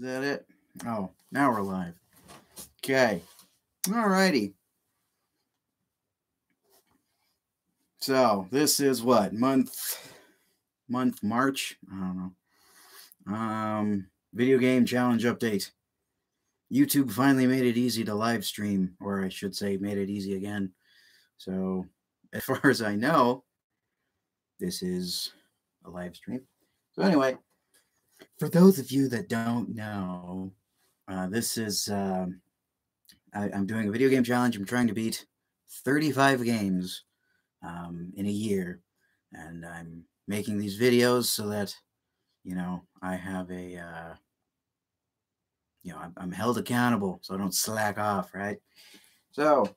that it? Oh, now we're live. Okay. Alrighty. So this is what month March? I don't know. Video game challenge update. YouTube finally made it easy to live stream, or I should say, made it easy again. So, as far as I know, this is a live stream. So anyway, for those of you that don't know, this is I'm doing a video game challenge. I'm trying to beat 35 games in a year, and I'm making these videos so that I have a I'm held accountable, so I don't slack off, right? So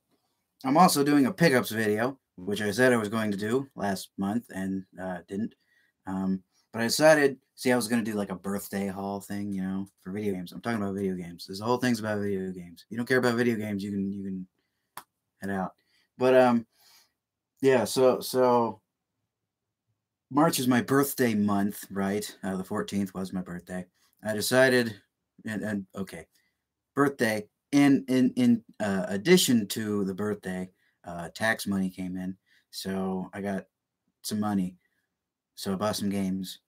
I'm also doing a pickups video, which I said I was going to do last month and didn't. But I decided, I was going to do like a birthday haul thing, for video games. I'm talking about video games. This whole thing's about video games. If you don't care about video games, you can head out. But yeah. So March is my birthday month, right? The 14th was my birthday. I decided, and okay, birthday. In addition to the birthday, tax money came in, so I got some money. So I bought some games,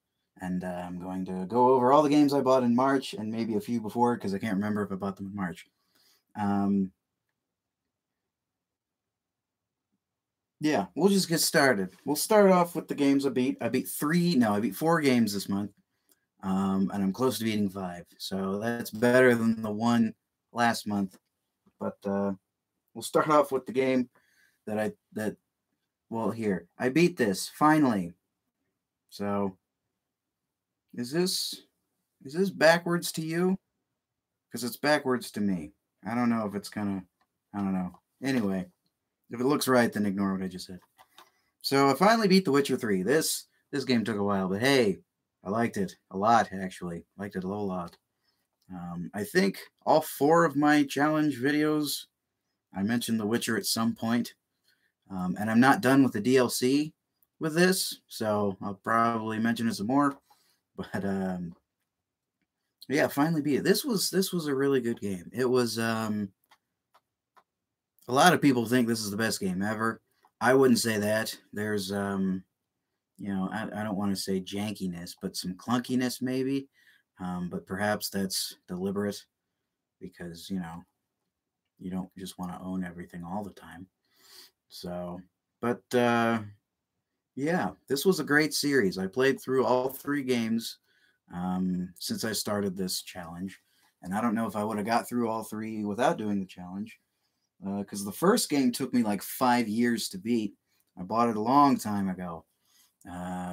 and I'm going to go over all the games I bought in March and maybe a few before because I can't remember if I bought them in March. Yeah, we'll just get started. We'll start off with the games I beat. I beat 4 games this month, and I'm close to beating 5. So that's better than the one last month. But we'll start off with the game here. I beat this finally. So is this backwards to you? Because it's backwards to me. I don't know if it's gonna. I don't know. Anyway, if it looks right, then ignore what I just said. So I finally beat The Witcher 3. This game took a while, but hey, I liked it a lot, actually. Liked it a whole lot. I think all 4 of my challenge videos, I mentioned The Witcher at some point. And I'm not done with the DLC with this, so I'll probably mention it some more. But yeah, finally beat it. This was a really good game. It was a lot of people think this is the best game ever. I wouldn't say that. There's I don't want to say jankiness, but some clunkiness maybe. But perhaps that's deliberate because you don't just want to own everything all the time. So, but yeah, this was a great series. I played through all 3 games since I started this challenge, and I don't know if I would have got through all 3 without doing the challenge, because the first game took me like 5 years to beat. I bought it a long time ago.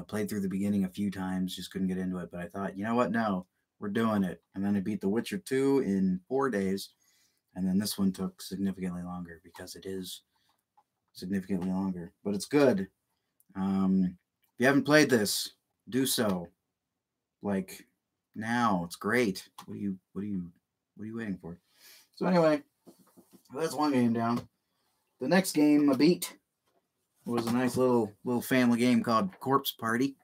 Played through the beginning a few times, just couldn't get into it. But I thought, you know what? No, we're doing it. And then I beat The Witcher 2 in 4 days, and then this one took significantly longer because it is significantly longer. But it's good. If you haven't played this, do so. Like now, it's great. What are you waiting for? So anyway, that's one game down. The next game I beat was a nice little family game called Corpse Party.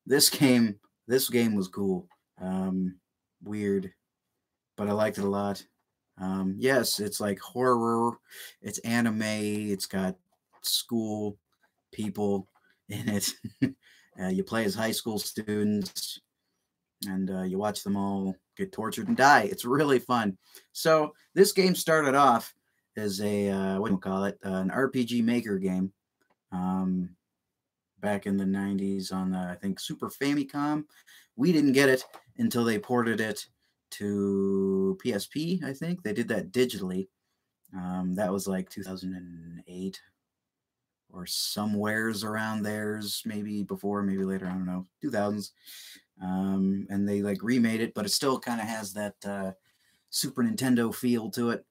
This game was cool. Weird, but I liked it a lot. Yes, it's like horror. It's anime. It's got school people in it. You play as high school students, and you watch them all get tortured and die. It's really fun. So this game started off as a what do you call it? An RPG Maker game. Back in the 90s on I think Super Famicom. We didn't get it until they ported it to PSP. I think they did that digitally. That was like 2008 or somewheres around theirs, maybe before, maybe later, I don't know, 2000s. And they like remade it, but it still kind of has that Super Nintendo feel to it.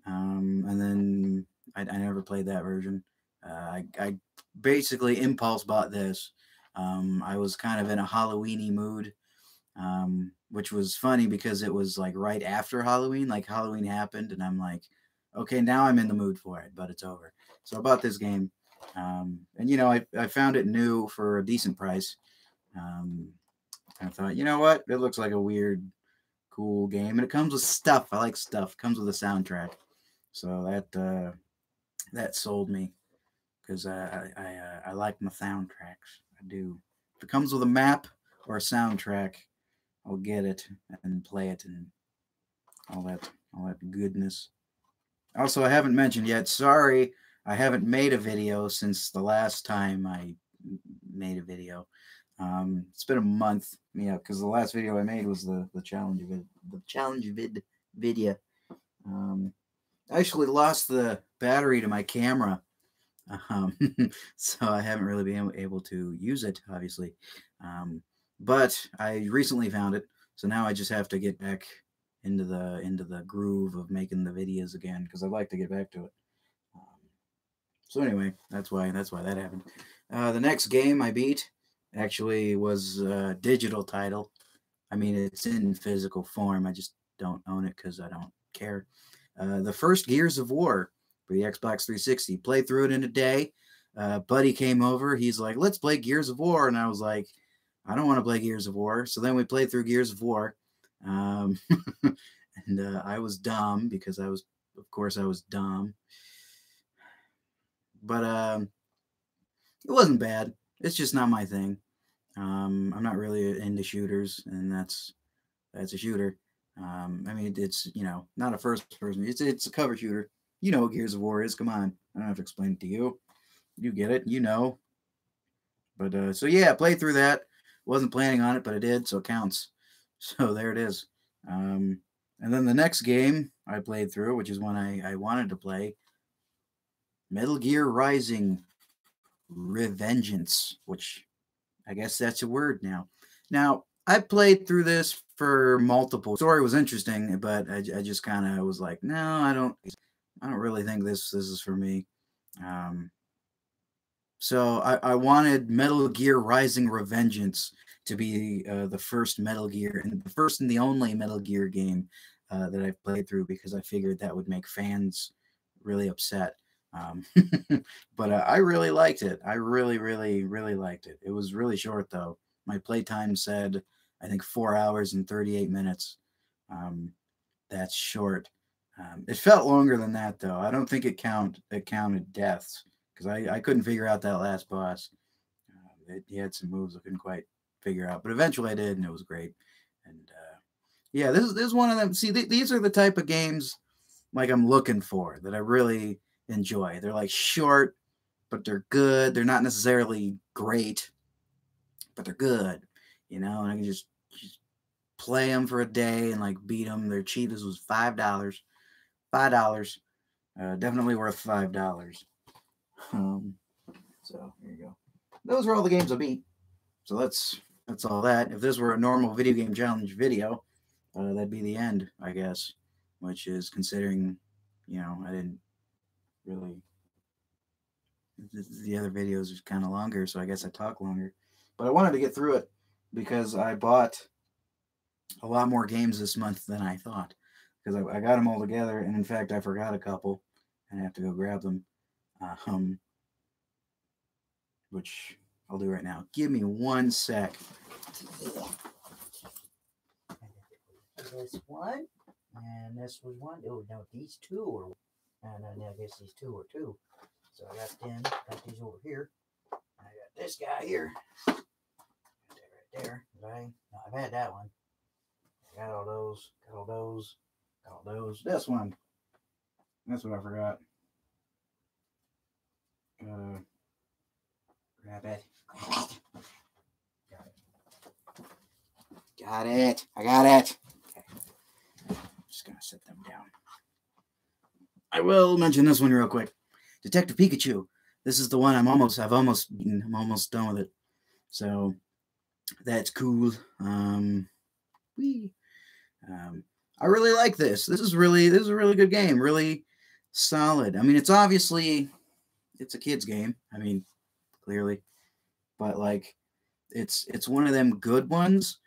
And then I never played that version. I basically impulse bought this. I was kind of in a Halloween-y mood, which was funny because it was like right after Halloween, like Halloween happened, and I'm like, okay, now I'm in the mood for it, but it's over. So I bought this game, and I found it new for a decent price. I thought, you know what, it looks like a weird cool game, and it comes with stuff. I like stuff. It comes with a soundtrack, so that sold me because I like my soundtracks. I do. If it comes with a map or a soundtrack, I'll get it and play it and all that goodness. Also, I haven't mentioned yet. Sorry, I haven't made a video since the last time I made a video. It's been a month, yeah, because the last video I made was the challenge video. I actually lost the battery to my camera, um, so I haven't really been able to use it, obviously. But I recently found it, so now I just have to get back into the groove of making the videos again because I'd like to get back to it. Um, so anyway, that's why that happened. The next game I beat actually was a digital title. I mean, it's in physical form. I just don't own it because I don't care. The first Gears of War for the Xbox 360. Played through it in a day. Buddy came over. He's like, "Let's play Gears of War," and I was like, "I don't want to play Gears of War." So then we played through Gears of War, um, and I was dumb because of course, I was dumb. But it wasn't bad. It's just not my thing. I'm not really into shooters, and that's a shooter. I mean, it's not a first person. It's a cover shooter. You know what Gears of War is. Come on, I don't have to explain it to you. You get it. You know. But so yeah, I played through that. Wasn't planning on it, but I did, so it counts. So there it is. And then the next game I played through, which is one I wanted to play, Metal Gear Rising Revengeance, which I guess that's a word now. Now, I played through this for multiple. The story was interesting, but I just kind of was like, no, I don't really think this is for me. Um, so I wanted Metal Gear Rising Revengeance to be the first Metal Gear and the first and the only Metal Gear game that I've played through because I figured that would make fans really upset. Um, but I really liked it. I really, really, really liked it. It was really short though. My playtime said I think 4 hours and 38 minutes. Um, that's short. It felt longer than that though. I don't think it counted deaths because I couldn't figure out that last boss. He had some moves I couldn't quite figure out, but eventually I did, and it was great. And yeah, this is one of them. See, these are the type of games like I'm looking for that I really enjoy. They're like short, but they're good. They're not necessarily great, but they're good. And I can just play them for a day and like beat them. Their cheapest was $5. $5. Definitely worth $5. Um, so here you go. Those are all the games I beat. So that's all that. If this were a normal video game challenge video, that'd be the end, I guess. Which is considering, I didn't really. The other videos are kind of longer, so I guess I talk longer. But I wanted to get through it because I bought a lot more games this month than I thought. Because I got them all together, and in fact, I forgot a couple, and I have to go grab them. Which I'll do right now. Give me 1 sec. This one, and this was one. Oh, no, these two are, and I guess these two are two. So I got 10. Got these over here. I got this guy here. Got that right there. Right? No, I've had that one. Got all those. Got all those. Got all those. This one. That's what I forgot. Grab it. Got it. Got it. I got it. Okay. I'm just gonna set them down. I will mention this one real quick. Detective Pikachu. This is the one I've almost beaten. I'm almost done with it. So that's cool. I really like this. This is a really good game. Really solid. I mean, it's a kid's game. I mean, clearly, but like, it's one of them good ones.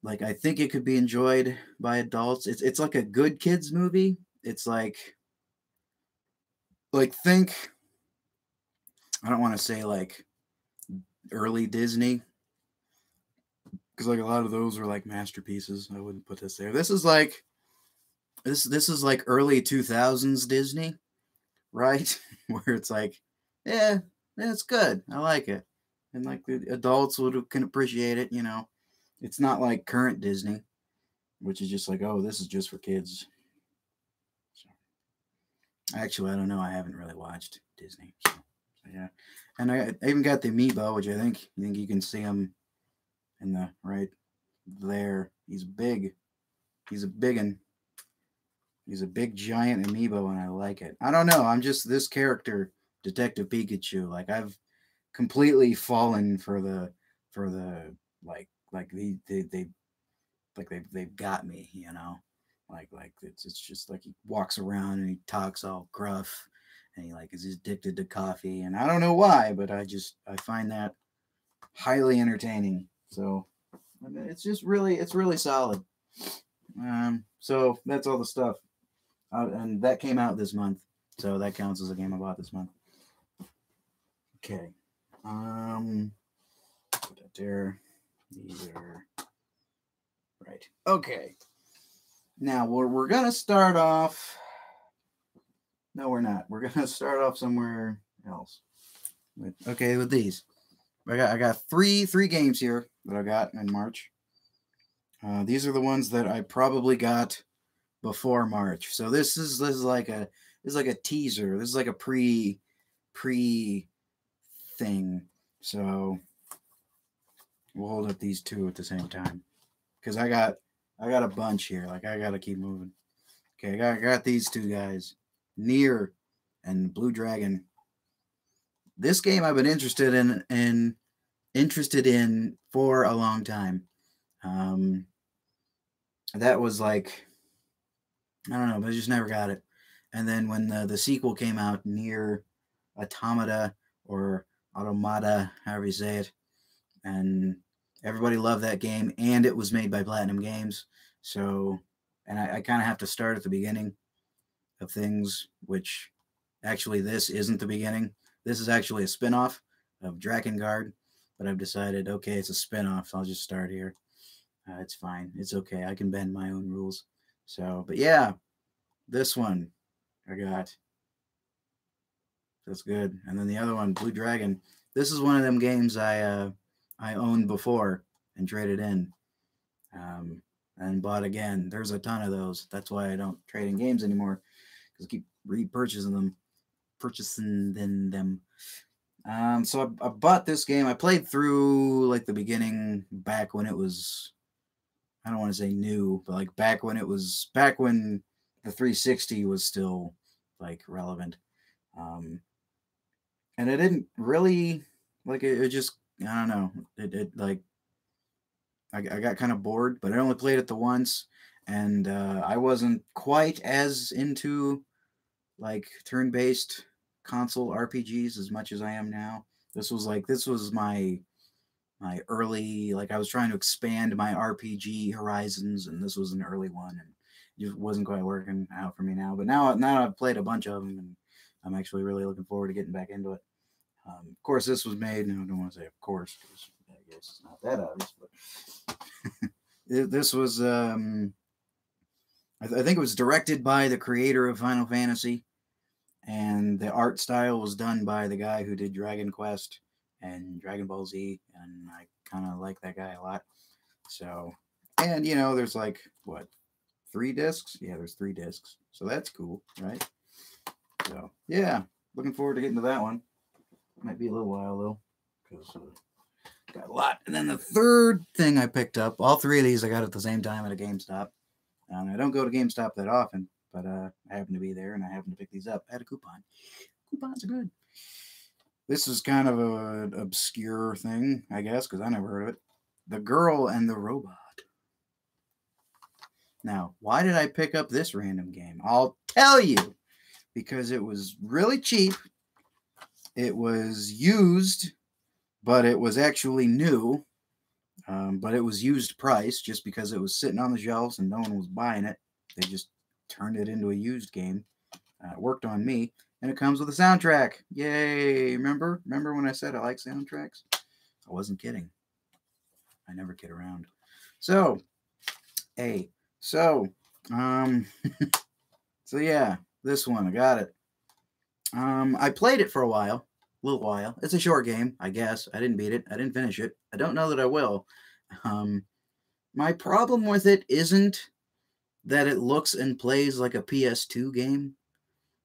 Like, I think it could be enjoyed by adults. It's like a good kids movie. It's think. I don't want to say like early Disney, because like a lot of those are like masterpieces. I wouldn't put this there. This is like early 2000s Disney, right? Where it's like, yeah, it's good. I like it, and like the adults can appreciate it. It's not like current Disney, which is just like, oh, this is just for kids. So, actually, I don't know. I haven't really watched Disney. So yeah, and I even got the amiibo, which I think you can see him in the right there. He's big. He's a big one. He's a big giant amiibo, and I like it. I don't know. I'm just this character, Detective Pikachu. Like I've completely fallen for the like they like they've got me. Like it's just like he walks around and he talks all gruff, and he like is addicted to coffee, and I don't know why, but I find that highly entertaining. So it's really solid. So that's all the stuff. And that came out this month, so that counts as a game I bought this month. Okay, put that there. These are right. Okay, now we're gonna start off. No, we're not. We're gonna start off somewhere else. With these, I got three games here that I got in March. These are the ones that I probably got before March. So this is like a teaser. This is like a pre thing. So we'll hold up these two at the same time because I got a bunch here. Like I gotta keep moving. Okay, I got these two guys, Near and Blue Dragon. This game I've been interested in for a long time. Um, that was like I don't know, but I just never got it. And then when the sequel came out, Near Automata or Automata, however you say it, and everybody loved that game, and it was made by Platinum Games. So, and I kind of have to start at the beginning of things, which actually this isn't the beginning. This is actually a spin-off of Drakengard, but I've decided, okay, it's a spin-off, so I'll just start here. It's fine. It's okay. I can bend my own rules. So, but yeah, this one I got. That's good. And then the other one, Blue Dragon. This is one of them games I owned before and traded in, and bought again. There's a ton of those. That's why I don't trade in games anymore because I keep purchasing them. So I bought this game. I played through like the beginning back when it was. I don't want to say new, but like back when the 360 was still like relevant. And it didn't really like it just I don't know. It like I got kind of bored, but I only played it the once, and I wasn't quite as into like turn-based console RPGs as much as I am now. This was my early like I was trying to expand my RPG horizons, and this was an early one, and it just wasn't quite working out for me now. But now I've played a bunch of them, and I'm actually really looking forward to getting back into it. Of course, this was made. No, I don't want to say of course, because I guess it's not that obvious. But this was, I think it was directed by the creator of Final Fantasy, and the art style was done by the guy who did Dragon Quest and Dragon Ball Z, and I kind of like that guy a lot. So, and there's like what, 3 discs? Yeah, there's 3 discs, so that's cool, right? So yeah, looking forward to getting to that one. Might be a little while though, because got a lot. And then the third thing I picked up, all three of these I got at the same time at a GameStop. And I don't go to GameStop that often, but I happen to be there and I happen to pick these up at a coupon. Coupons are good. This is kind of an obscure thing, I guess, because I never heard of it. The Girl and the Robot. Now, why did I pick up this random game? I'll tell you. Because it was really cheap. It was used, but it was actually new. But it was used price just because it was sitting on the shelves and no one was buying it. They just turned it into a used game. It worked on me, and it comes with a soundtrack. Yay! Remember when I said I like soundtracks? I wasn't kidding. I never kid around. So, hey, so, um, so yeah, this one I got it. I played it for a while, little while. It's a short game, I guess. I didn't beat it. I didn't finish it. I don't know that I will. Um, my problem with it isn't that it looks and plays like a PS2 game.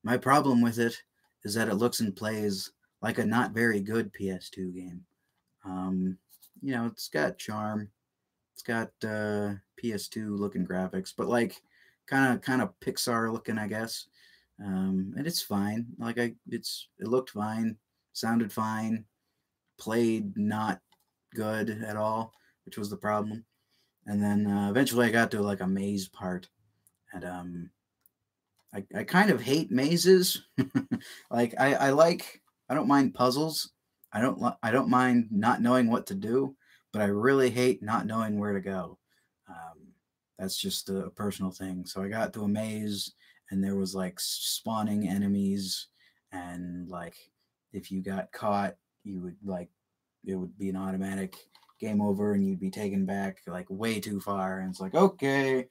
My problem with it is that it looks and plays like a not very good PS2 game. Um, it's got charm. It's got PS2 looking graphics, but like kind of Pixar looking, I guess. And it's fine. It looked fine, sounded fine, played not good at all, which was the problem. And then eventually I got to like a maze part, and I kind of hate mazes. Like I don't mind puzzles. I don't mind not knowing what to do, but I really hate not knowing where to go. Um, that's just a personal thing. So I got to a maze, and there was like spawning enemies, and like if you got caught, you would like it would be an automatic game over, and you'd be taken back like way too far. And it's like, okay,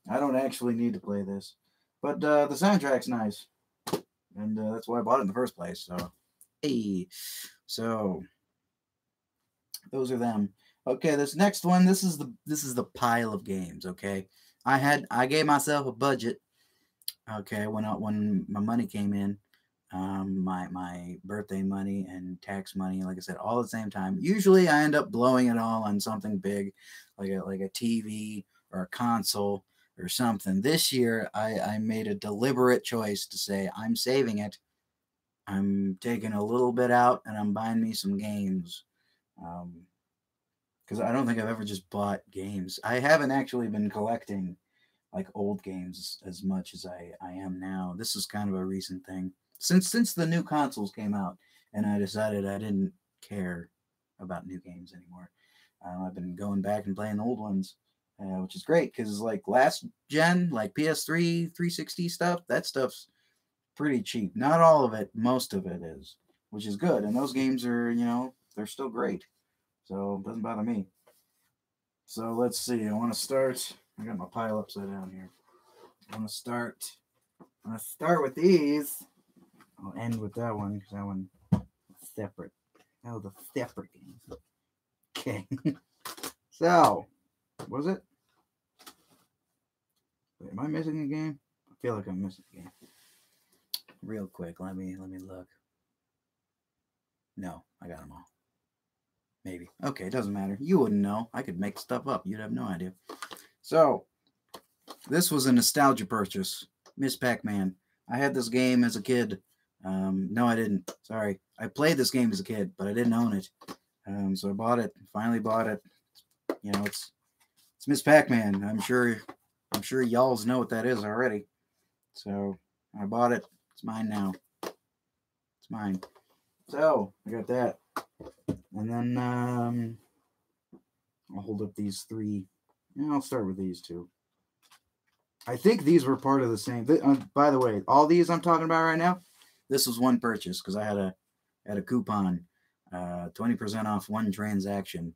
I don't actually need to play this. But the soundtrack's nice, and that's why I bought it in the first place. So, hey, so those are them. Okay, this next one. This is the pile of games. Okay, I gave myself a budget. Okay, when my money came in, my birthday money and tax money, like I said, all at the same time. Usually, I end up blowing it all on something big, like a TV or a console or something. This year, I made a deliberate choice to say I'm saving it. I'm taking a little bit out and I'm buying me some games. Because I don't think I've ever just bought games. I haven't actually been collecting like old games as much as I am now. This is kind of a recent thing. Since the new consoles came out and I decided I didn't care about new games anymore. I've been going back and playing the old ones, which is great because like last gen, like PS3, 360 stuff, that stuff's pretty cheap. Not all of it, most of it is, which is good. And those games are, they're still great. So it doesn't bother me. So let's see. I want to start. I got my pile upside down here. I want to start. I'm gonna start with these. I'll end with that one because that one is separate. That was a separate game. Okay. So, what was it? Wait, am I missing a game? I feel like I'm missing a game. Real quick, let me look. No, I got them all. Maybe. Okay, it doesn't matter. You wouldn't know. I could make stuff up. You'd have no idea. So, this was a nostalgia purchase. Miss Pac-Man. I had this game as a kid. No, I didn't. Sorry. I played this game as a kid, but I didn't own it. So I bought it. Finally bought it. It's Miss Pac-Man. I'm sure y'all's know what that is already. So I bought it. It's mine now. It's mine. So I got that. And then I'll hold up these three. Yeah, I'll start with these two. I think these were part of the same. By the way, all these I'm talking about right now, this was one purchase because I had a coupon, 20% off one transaction.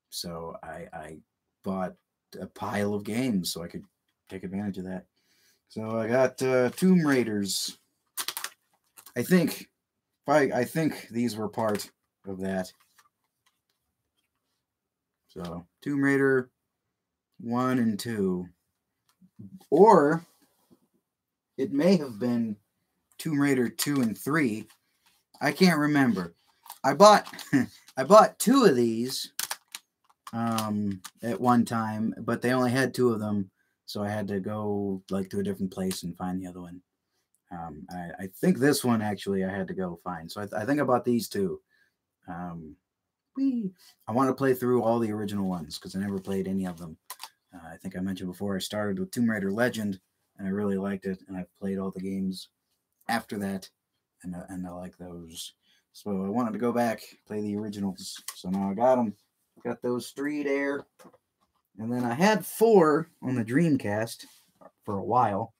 So I bought a pile of games so I could take advantage of that. So I got Tomb Raiders. I think these were part of that. So Tomb Raider 1 and 2. Or it may have been Tomb Raider 2 and 3. I can't remember. I bought I bought two of these at one time, but they only had two of them, so I had to go like to a different place and find the other one. I think this one actually I had to go find. So I think I bought these two. I want to play through all the original ones because I never played any of them. I think I mentioned before I started with Tomb Raider Legend and I really liked it, and I've played all the games after that, and I like those. So I wanted to go back, play the originals. So now I got them. Got those three there. And then I had four on the Dreamcast for a while.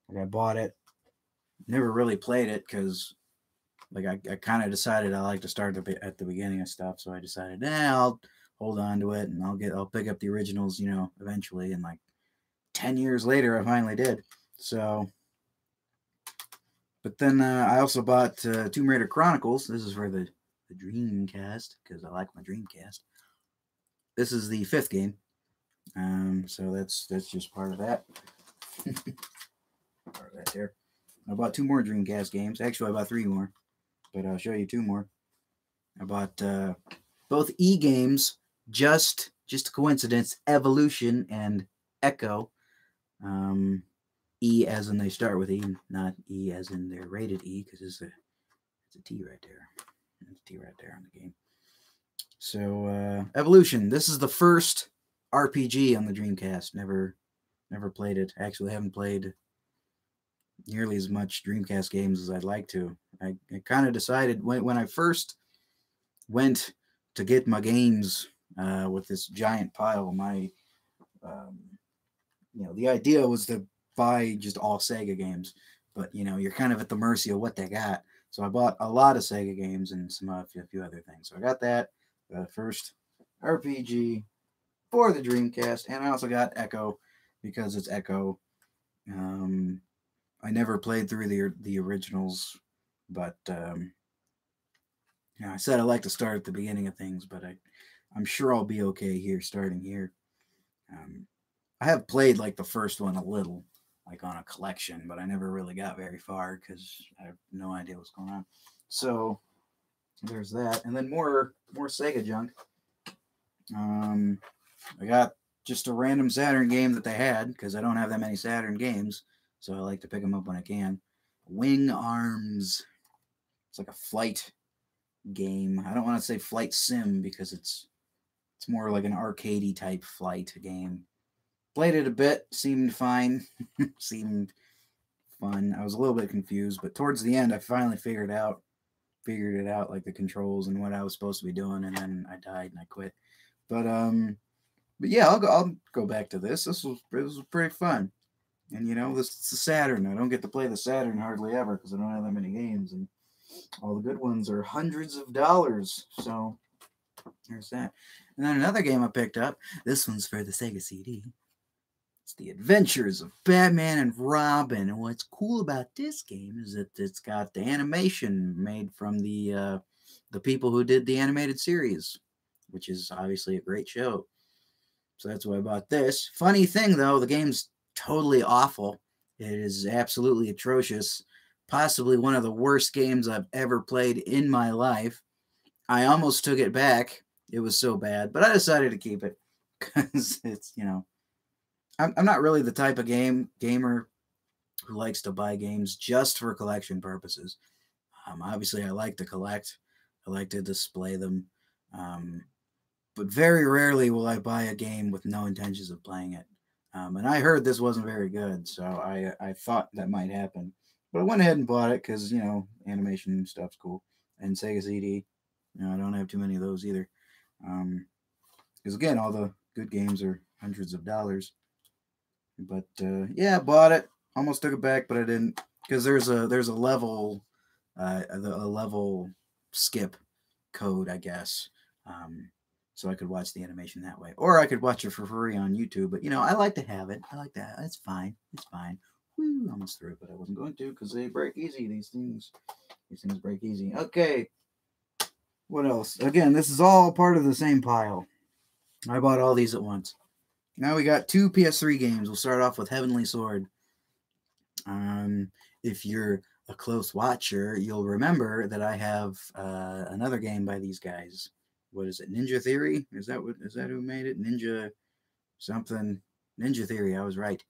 Like I bought it. Never really played it because like I kind of decided I like to start at the beginning of stuff. So I decided, hold on to it, and I'll pick up the originals, eventually. And like 10 years later, I finally did. So, but then I also bought Tomb Raider Chronicles. This is for the Dreamcast because I like my Dreamcast. This is the fifth game. So that's just part of that. Part of that there. I bought two more Dreamcast games. Actually, I bought three more, but I'll show you two more. I bought both E games. Just a coincidence. Evolution and Echo. E as in they start with E, not E as in they're rated E, because it's a T right there. There's a T right there on the game. So Evolution. This is the first RPG on the Dreamcast. Never played it. Actually, I haven't played nearly as much Dreamcast games as I'd like to. I kind of decided when I first went to get my games with this giant pile. The idea was to buy just all Sega games, but you're kind of at the mercy of what they got. So I bought a lot of Sega games and a few other things. So I got that first RPG for the Dreamcast, and I also got Echo because it's Echo. I never played through the originals, but I said I like to start at the beginning of things, but I'm sure I'll be okay here, starting here. I have played like the first one a little, like on a collection, but I never really got very far because I have no idea what's going on. So there's that, and then more Sega junk. I got just a random Saturn game that they had because I don't have that many Saturn games, so I like to pick them up when I can. Wing Arms. It's like a flight game. I don't want to say flight sim because it's more like an arcadey type flight game. Played it a bit, seemed fine, seemed fun. I was a little bit confused, but towards the end, I finally figured it out, like the controls and what I was supposed to be doing, and then I died and I quit. But yeah, I'll go back to this. It was pretty fun, and this is the Saturn. I don't get to play the Saturn hardly ever because I don't have that many games, and all the good ones are hundreds of dollars. So there's that. And then another game I picked up. This one's for the Sega CD. It's The Adventures of Batman and Robin. And what's cool about this game is that it's got the animation made from the people who did the animated series, which is obviously a great show. So that's why I bought this. Funny thing, though, the game's totally awful. It is absolutely atrocious. Possibly one of the worst games I've ever played in my life. I almost took it back. It was so bad, but I decided to keep it because it's, I'm not really the type of gamer who likes to buy games just for collection purposes. Obviously, I like to collect. I like to display them. But very rarely will I buy a game with no intentions of playing it. And I heard this wasn't very good, so I thought that might happen. But I went ahead and bought it because, animation stuff's cool. And Sega CD, I don't have too many of those either. Because, again, all the good games are hundreds of dollars. But, yeah, I bought it. Almost took it back, but I didn't. Because there's a level skip code, I guess. So I could watch the animation that way. Or I could watch it for free on YouTube. But, I like to have it. I like that. It's fine. It's fine. Woo, almost through, but I wasn't going to because they break easy, these things. These things break easy. Okay. What else? Again, this is all part of the same pile. I bought all these at once. Now we got two PS3 games. We'll start off with Heavenly Sword. If you're a close watcher, you'll remember that I have another game by these guys. What is it? Ninja Theory? Is that who made it? Ninja something. Ninja Theory. I was right.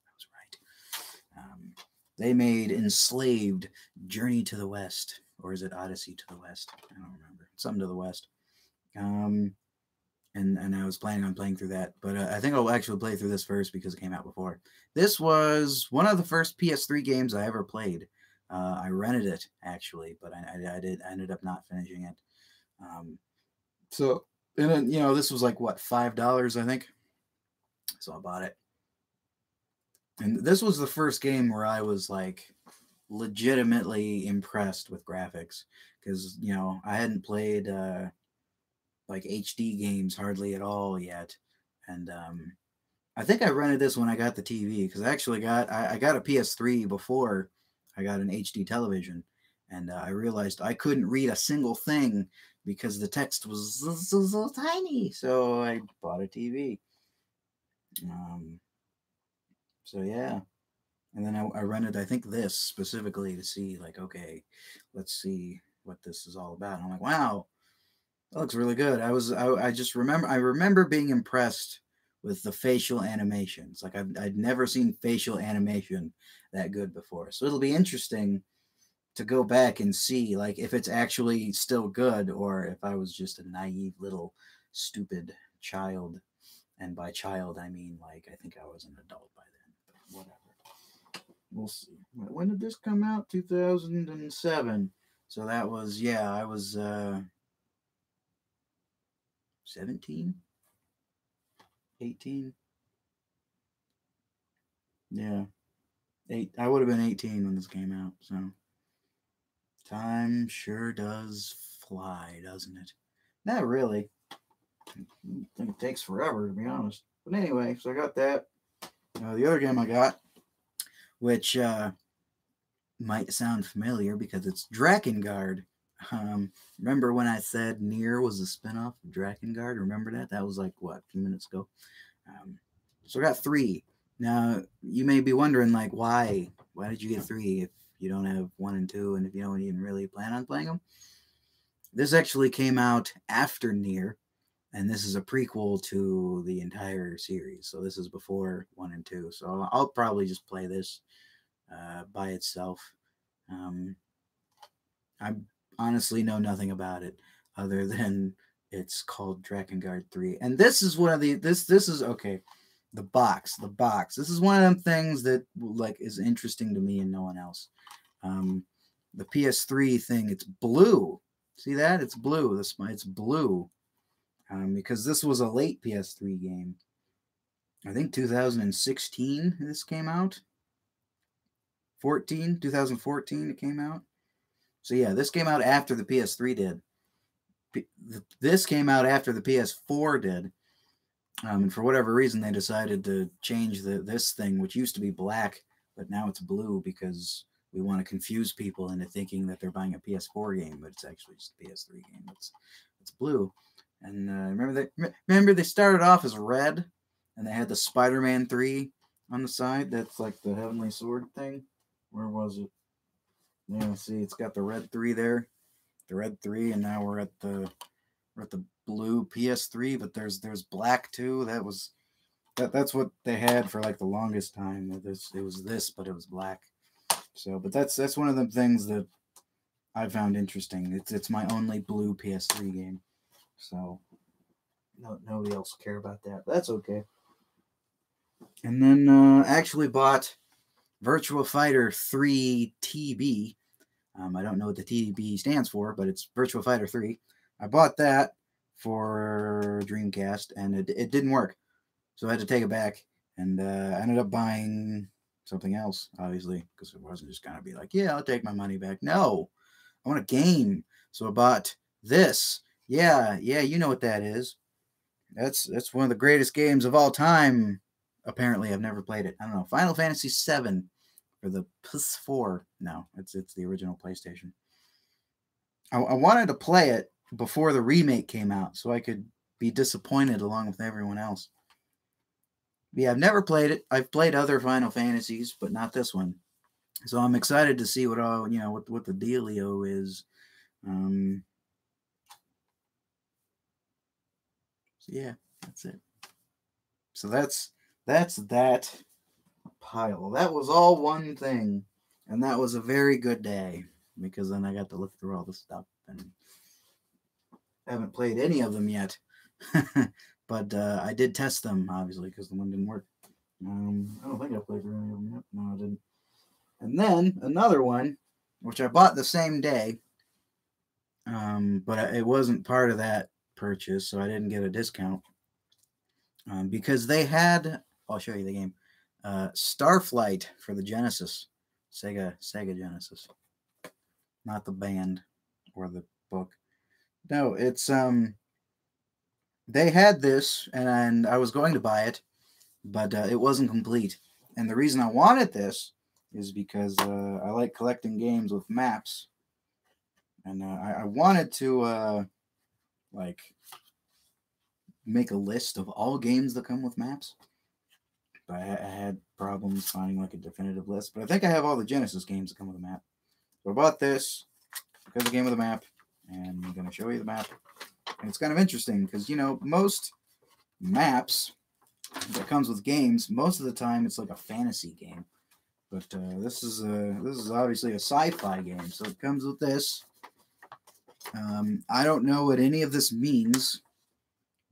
They made Enslaved, Journey to the West, or is it Odyssey to the West? I don't remember. Something to the West. And I was planning on playing through that, but I think I'll actually play through this first because it came out before. This was one of the first PS3 games I ever played. I rented it actually, but I ended up not finishing it. And then this was like what, $5 I think. So I bought it. And this was the first game where I was like legitimately impressed with graphics because I hadn't played like HD games hardly at all yet. And I think I rented this when I got the TV because I actually I got a PS3 before I got an HD television, and I realized I couldn't read a single thing because the text was so tiny. So I bought a TV. Um, so yeah, and then I rented I think this specifically to see like okay, let's see what this is all about. And I'm like, wow, that looks really good. I just remember being impressed with the facial animations. Like I'd never seen facial animation that good before. So it'll be interesting to go back and see like if it's actually still good or if I was just a naive little stupid child. And by child I mean like I think I was an adult by then. But whatever. We'll see. When did this come out? 2007. So that was yeah, I was 17, 18. Yeah, I would have been 18 when this came out. So time sure does fly, doesn't it? Not really. I think it takes forever to be honest. But anyway, so I got that. The other game I got, which might sound familiar because it's Drakengard. Remember when I said Nier was a spinoff of Drakengard? Remember that? That was like what, a few minutes ago. Um, so I got three. Now you may be wondering, like, why? Why did you get three if you don't have one and two, and if you don't even really plan on playing them? This actually came out after Nier, and this is a prequel to the entire series. So this is before one and two. So I'll probably just play this by itself. Um, I honestly know nothing about it other than it's called Drakengard 3. And this is one of the this is okay. The box. This is one of them things that like is interesting to me and no one else. Um, the PS3 thing, it's blue. See that? It's blue. It's blue. Because this was a late PS3 game. I think 2016 this came out. 2014 it came out. So yeah, this came out after the PS3 did. This came out after the PS4 did. And for whatever reason, they decided to change this thing, which used to be black, but now it's blue because we want to confuse people into thinking that they're buying a PS4 game, but it's actually just a PS3 game. It's blue. And remember they started off as red, and they had the Spider-Man 3 on the side. That's like the Heavenly Sword thing. Where was it? Yeah, see, it's got the red 3 there, the red 3, and now we're at the blue PS3. But there's black too. That's what they had for like the longest time. It was this, but it was black. So, but that's one of the things that I found interesting. It's my only blue PS3 game. So nobody else will care about that. But that's okay. And then actually bought Virtua Fighter 3 TB. I don't know what the TB stands for, but it's Virtua Fighter 3. I bought that for Dreamcast, and it didn't work. So I had to take it back, and I ended up buying something else, obviously, because it wasn't just going to be like, yeah, I'll take my money back. No, I want a game. So I bought this. Yeah, you know what that is. That's one of the greatest games of all time. Apparently, I've never played it. I don't know. Final Fantasy VII for the PS4. No, it's the original PlayStation. I wanted to play it before the remake came out so I could be disappointed along with everyone else. Yeah, I've never played it. I've played other Final Fantasies, but not this one. So I'm excited to see what all what the dealio is. So yeah, that's it. So that's that pile. That was all one thing, and that was a very good day because then I got to look through all the stuff and haven't played any of them yet. But I did test them obviously because the one didn't work. I don't think I played through any of them yet. No, I didn't. And then another one, which I bought the same day, but it wasn't part of that purchase, so I didn't get a discount because they had. I'll show you the game. Starflight for the Genesis, Sega Genesis, not the band or the book. No, it's they had this, and I was going to buy it, but it wasn't complete. And the reason I wanted this is because I like collecting games with maps, and I wanted to like make a list of all games that come with maps. But I had problems finding like a definitive list. But I think I have all the Genesis games that come with a map. So I bought this because it came with a map, and I'm going to show you the map. And it's kind of interesting because, you know, most maps that comes with games, most of the time it's like a fantasy game. But this is obviously a sci-fi game, so it comes with this. I don't know what any of this means,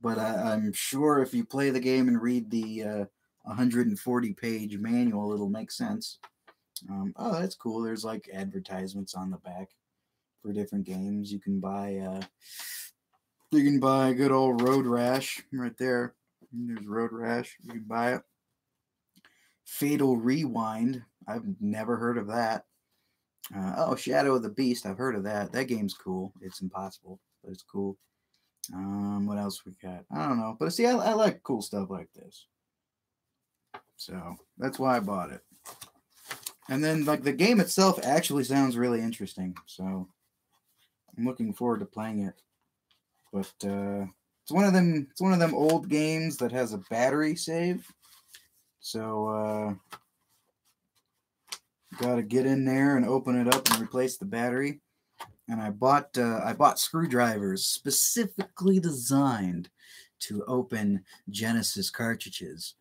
but I'm sure if you play the game and read the 140-page manual, it'll make sense. Oh, that's cool. There's like advertisements on the back for different games. You can buy good old Road Rash right there. There's Road Rash. You can buy it. Fatal Rewind. I've never heard of that. Shadow of the Beast. I've heard of that. That game's cool. It's impossible, but it's cool. What else we got? I don't know. But see, I like cool stuff like this. So that's why I bought it. And then like the game itself actually sounds really interesting. So I'm looking forward to playing it. But it's one of them old games that has a battery save. So got to get in there and open it up and replace the battery. And I bought screwdrivers specifically designed to open Genesis cartridges.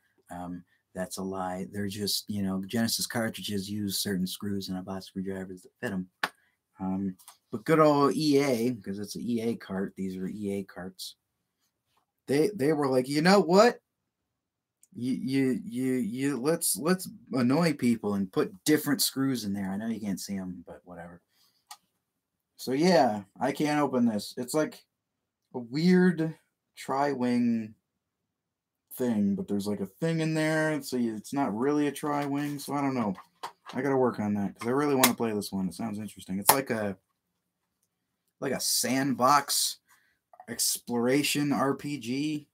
That's a lie. They're just, you know, Genesis cartridges use certain screws, and I bought screwdrivers that fit them. But good old EA, because it's an EA cart. These are EA carts. They were like, you know what? You let's annoy people and put different screws in there. I know you can't see them, but whatever. So yeah, I can't open this. It's like a weird tri-wing thing, but there's like a thing in there, so it's not really a tri-wing. So I don't know. I gotta work on that because I really want to play this one. It sounds interesting. It's like a sandbox exploration RPG,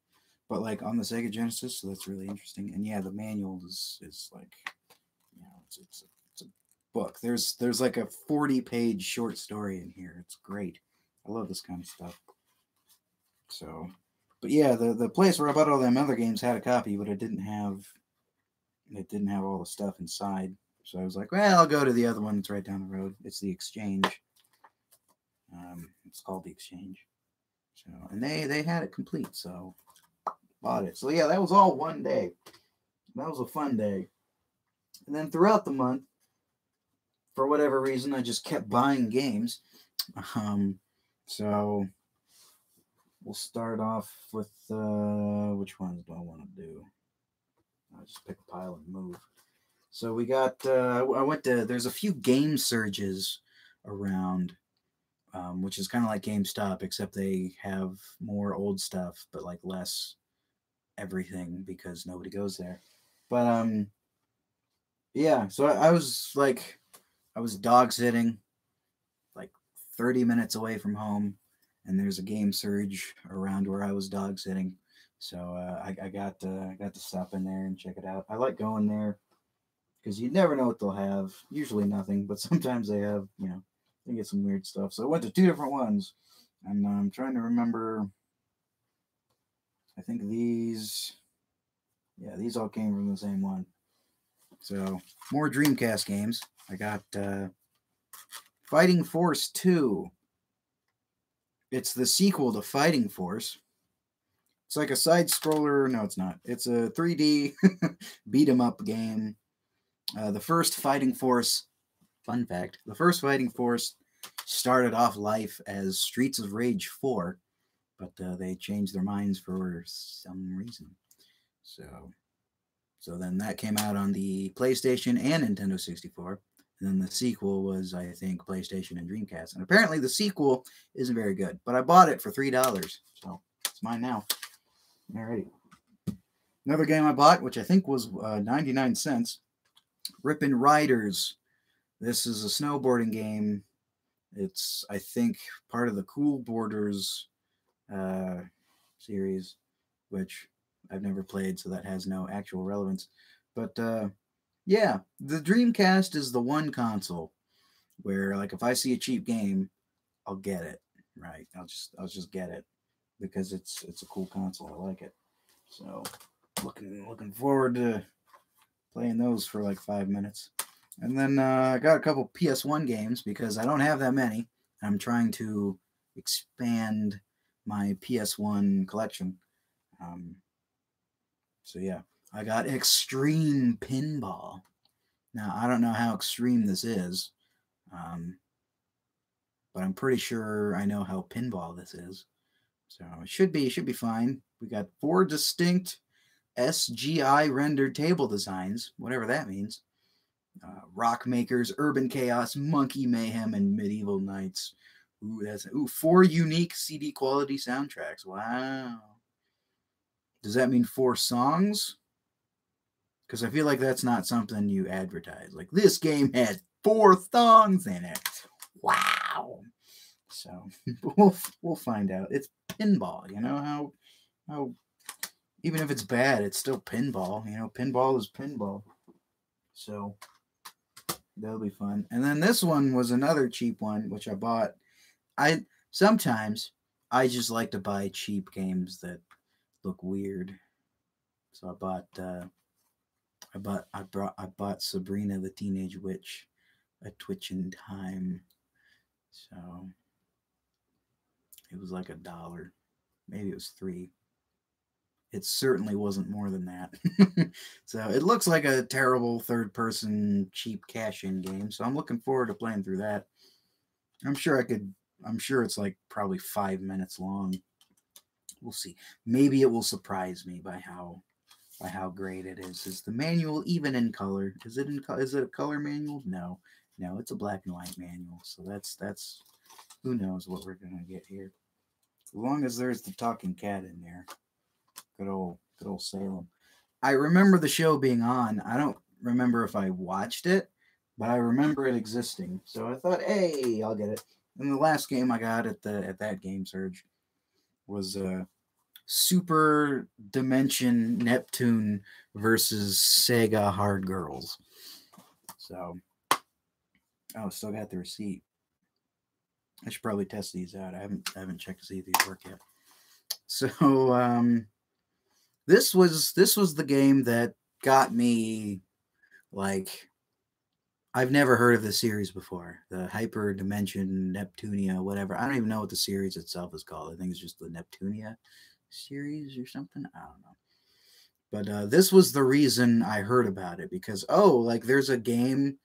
but like on the Sega Genesis. So that's really interesting. And yeah, the manual is like, you know, it's a book. There's like a 40-page short story in here. It's great. I love this kind of stuff. So, but yeah, the place where I bought all them other games had a copy, but it didn't have all the stuff inside. So I was like, well, I'll go to the other one that's right down the road. It's the Exchange. It's called the Exchange. So, and they had it complete, so bought it. So yeah, that was all one day. That was a fun day. And then throughout the month, for whatever reason, I just kept buying games. So we'll start off with which ones do I want to do? I'll just pick a pile and move. So we got. I went to. There's a few game surges around, which is kind of like GameStop, except they have more old stuff, but like less everything because nobody goes there. But yeah. So I was dog sitting, like 30 minutes away from home, and there's a game surge around where I was dog sitting. So I got to stop in there and check it out. I like going there because you never know what they'll have. Usually nothing, but sometimes they have, you know, they get some weird stuff. So I went to two different ones, and I'm trying to remember. I think these all came from the same one. So more Dreamcast games. I got Fighting Force 2. It's the sequel to Fighting Force. It's like a side scroller. No, it's not. It's a 3D beat 'em up game. The first Fighting Force, fun fact, the first Fighting Force started off life as Streets of Rage 4, but they changed their minds for some reason. So then that came out on the PlayStation and Nintendo 64. And then the sequel was, I think, PlayStation and Dreamcast. And apparently the sequel isn't very good. But I bought it for $3. So it's mine now. Alrighty. Another game I bought, which I think was 99 cents. Rippin' Riders. This is a snowboarding game. It's, I think, part of the Cool Borders series, which I've never played, so that has no actual relevance. But yeah, the Dreamcast is the one console where, like, if I see a cheap game, I'll get it. Right? I'll just get it because it's a cool console. I like it. So looking forward to playing those for like 5 minutes. And then I got a couple PS1 games because I don't have that many. I'm trying to expand my PS1 collection. Um, so yeah, I got Extreme Pinball. Now I don't know how extreme this is, um, but I'm pretty sure I know how pinball this is. So it should be fine. We got 4 distinct SGI rendered table designs, whatever that means. Rock Makers, Urban Chaos, Monkey Mayhem, and Medieval Knights. Ooh, 4 unique CD quality soundtracks. Wow. Does that mean 4 songs? Because I feel like that's not something you advertise. Like, this game has 4 songs in it. Wow. So we'll find out. It's pinball. You know how even if it's bad, it's still pinball. You know, pinball is pinball. So that'll be fun. And then this one was another cheap one, which I bought. I sometimes I just like to buy cheap games that look weird. So I bought Sabrina the Teenage Witch, A Twitch in Time. So it was like $1. Maybe it was 3. It certainly wasn't more than that. So it looks like a terrible third-person cheap cash-in game. So I'm looking forward to playing through that. I'm sure it's like probably 5 minutes long. We'll see. Maybe it will surprise me by how great it is. Is the manual even in color? Is it a color manual? No, it's a black and white manual. So that's who knows what we're gonna get here. As long as there's the talking cat in there. Good old Salem. I remember the show being on. I don't remember if I watched it, but I remember it existing. So I thought, hey, I'll get it. And the last game I got at that Game Surge was Super Dimension Neptune versus Sega Hard Girls. So, still got the receipt. I should probably test these out. I haven't checked to see if these work yet. So, this was the game that got me, like, I've never heard of the series before. The Hyper Dimension Neptunia, whatever. I don't even know what the series itself is called. I think it's just the Neptunia series or something. I don't know. But this was the reason I heard about it because like there's a game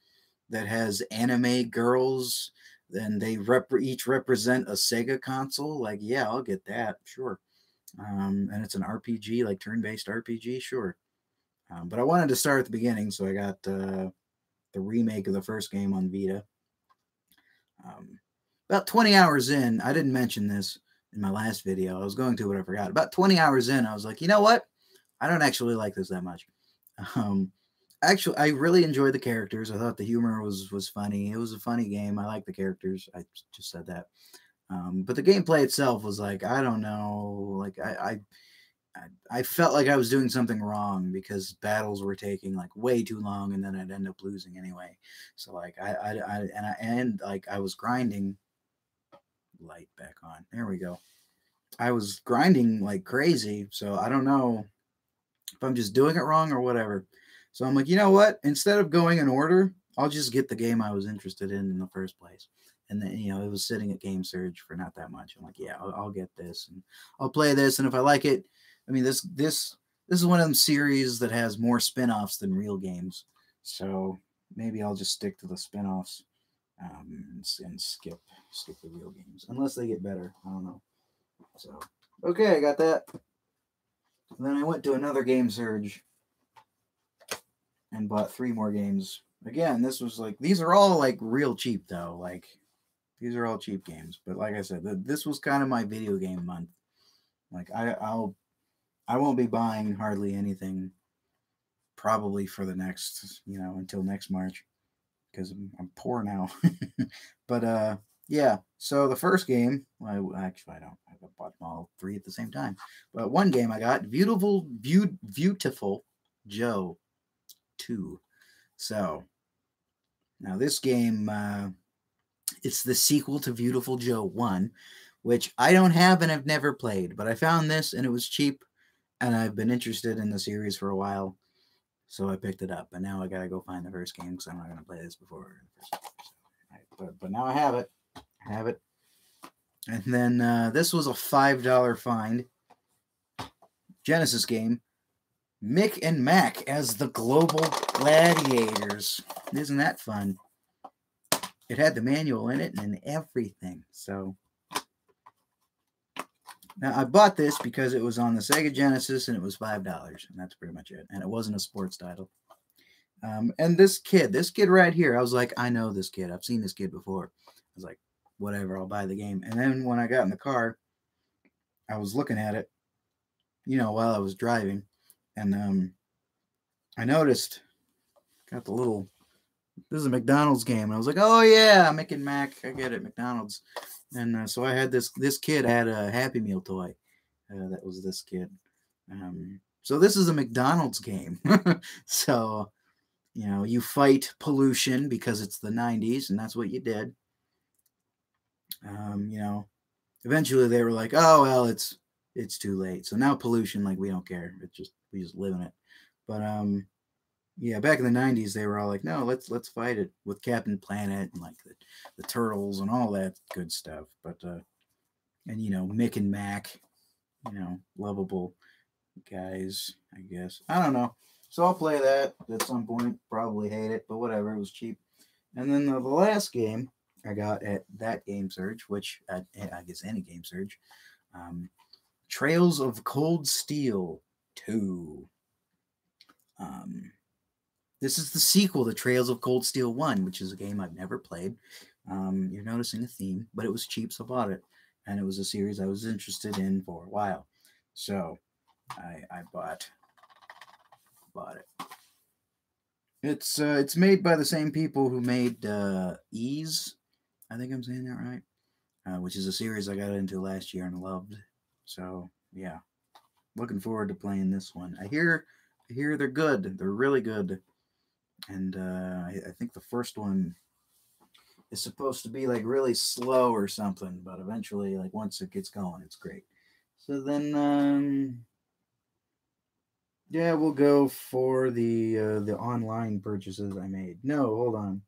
that has anime girls and they each represent a Sega console. Like, yeah, I'll get that, sure. And it's an RPG, like turn-based RPG, sure. But I wanted to start at the beginning, so I got the remake of the first game on Vita. About 20 hours in, I didn't mention this in my last video. I was going to, but I forgot. About 20 hours in, I was like, you know what? I don't actually like this that much. Actually, I really enjoyed the characters. I thought the humor was funny. It was a funny game. I like the characters. I just said that. But the gameplay itself was like, I don't know. Like I felt like I was doing something wrong because battles were taking like way too long, and then I'd end up losing anyway. So like I was grinding. Light back on. There we go. I was grinding like crazy, so I don't know if I'm just doing it wrong or whatever. So I'm like, you know what? Instead of going in order, I'll just get the game I was interested in the first place. And then, it was sitting at Game Surge for not that much. I'm like, yeah, I'll get this and I'll play this. And if I like it, I mean, this is one of them series that has more spin-offs than real games. So maybe I'll just stick to the spin-offs and skip the real games. Unless they get better. I don't know. So, okay, I got that. And then I went to another Game Surge and bought 3 more games. Again, this was like, these are all like real cheap though. Like, these are all cheap games. But like I said, this was kind of my video game month. Like, I won't be buying hardly anything probably for the next, until next March because I'm poor now. But yeah, so the first game, well, actually I don't bought them all three at the same time. But one game I got, Beautiful Joe 2. So now this game, it's the sequel to Beautiful Joe 1, which I don't have and I've never played. But I found this and it was cheap, and I've been interested in the series for a while, so I picked it up. And now I gotta go find the first game because I'm not gonna play this before. But now I have it. I have it. And then this was a $5 find. Genesis game. Mick and Mac as the Global Gladiators. Isn't that fun? It had the manual in it and everything. So now I bought this because it was on the Sega Genesis and it was $5, and that's pretty much it. And it wasn't a sports title. And this kid right here, I was like, I know this kid. I've seen this kid before. I was like, whatever, I'll buy the game. And then when I got in the car, I was looking at it, while I was driving, and I noticed, got the little, this is a McDonald's game. And I was like, oh yeah, Mick and Mac, I get it, McDonald's. And so I had this kid had a Happy Meal toy. That was this kid. So this is a McDonald's game. So, you fight pollution because it's the 90s, and that's what you did. Eventually they were like, oh, well, it's too late. So now pollution, like, we don't care. We just live in it. But, yeah, back in the 90s, they were all like, no, let's fight it with Captain Planet and like the turtles and all that good stuff. But, and, Mick and Mac, lovable guys, I guess. I don't know. So I'll play that at some point. Probably hate it, but whatever. It was cheap. And then the last game I got at that Game Surge, which I guess any Game Surge, Trails of Cold Steel 2. This is the sequel to Trails of Cold Steel 1, which is a game I've never played. You're noticing a theme, but it was cheap, so I bought it. And it was a series I was interested in for a while. So I bought it. It's made by the same people who made Ease. I think I'm saying that right. Which is a series I got into last year and loved. So yeah, looking forward to playing this one. I hear they're good. They're really good. And I think the first one is supposed to be like really slow or something, but eventually, like once it gets going, it's great. So then, yeah, we'll go for the online purchases I made. No, hold on.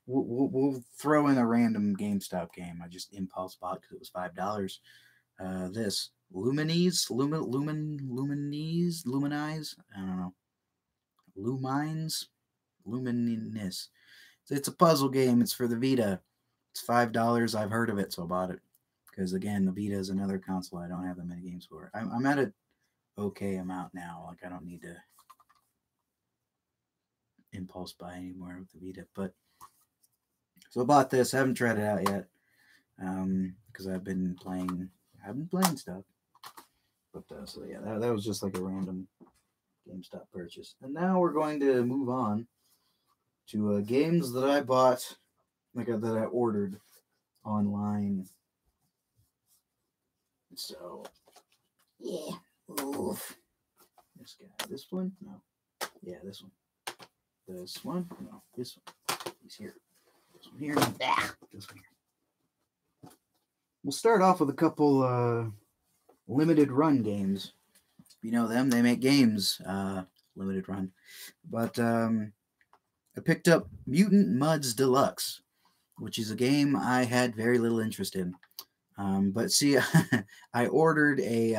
We'll throw in a random GameStop game. I just impulse bought because it was $5. This Luminize. I don't know. Luminous. It's a puzzle game. It's for the Vita. It's $5. I've heard of it, so I bought it. Because again, the Vita is another console I don't have that many games for. I'm at an okay amount now. Like I don't need to impulse buy anymore with the Vita. But so I bought this. I haven't tried it out yet. Because I've been playing stuff. But so yeah, that was just like a random GameStop purchase. And now we're going to move on to games that I bought, that I ordered online. So, yeah. Oof. This guy. This one? No. Yeah, this one. This one? No. This one. He's here. This one here. This one here. We'll start off with a couple limited run games. You know them, they make games, limited run. But I picked up Mutant Mudds Deluxe, which is a game I had very little interest in. But see, I ordered they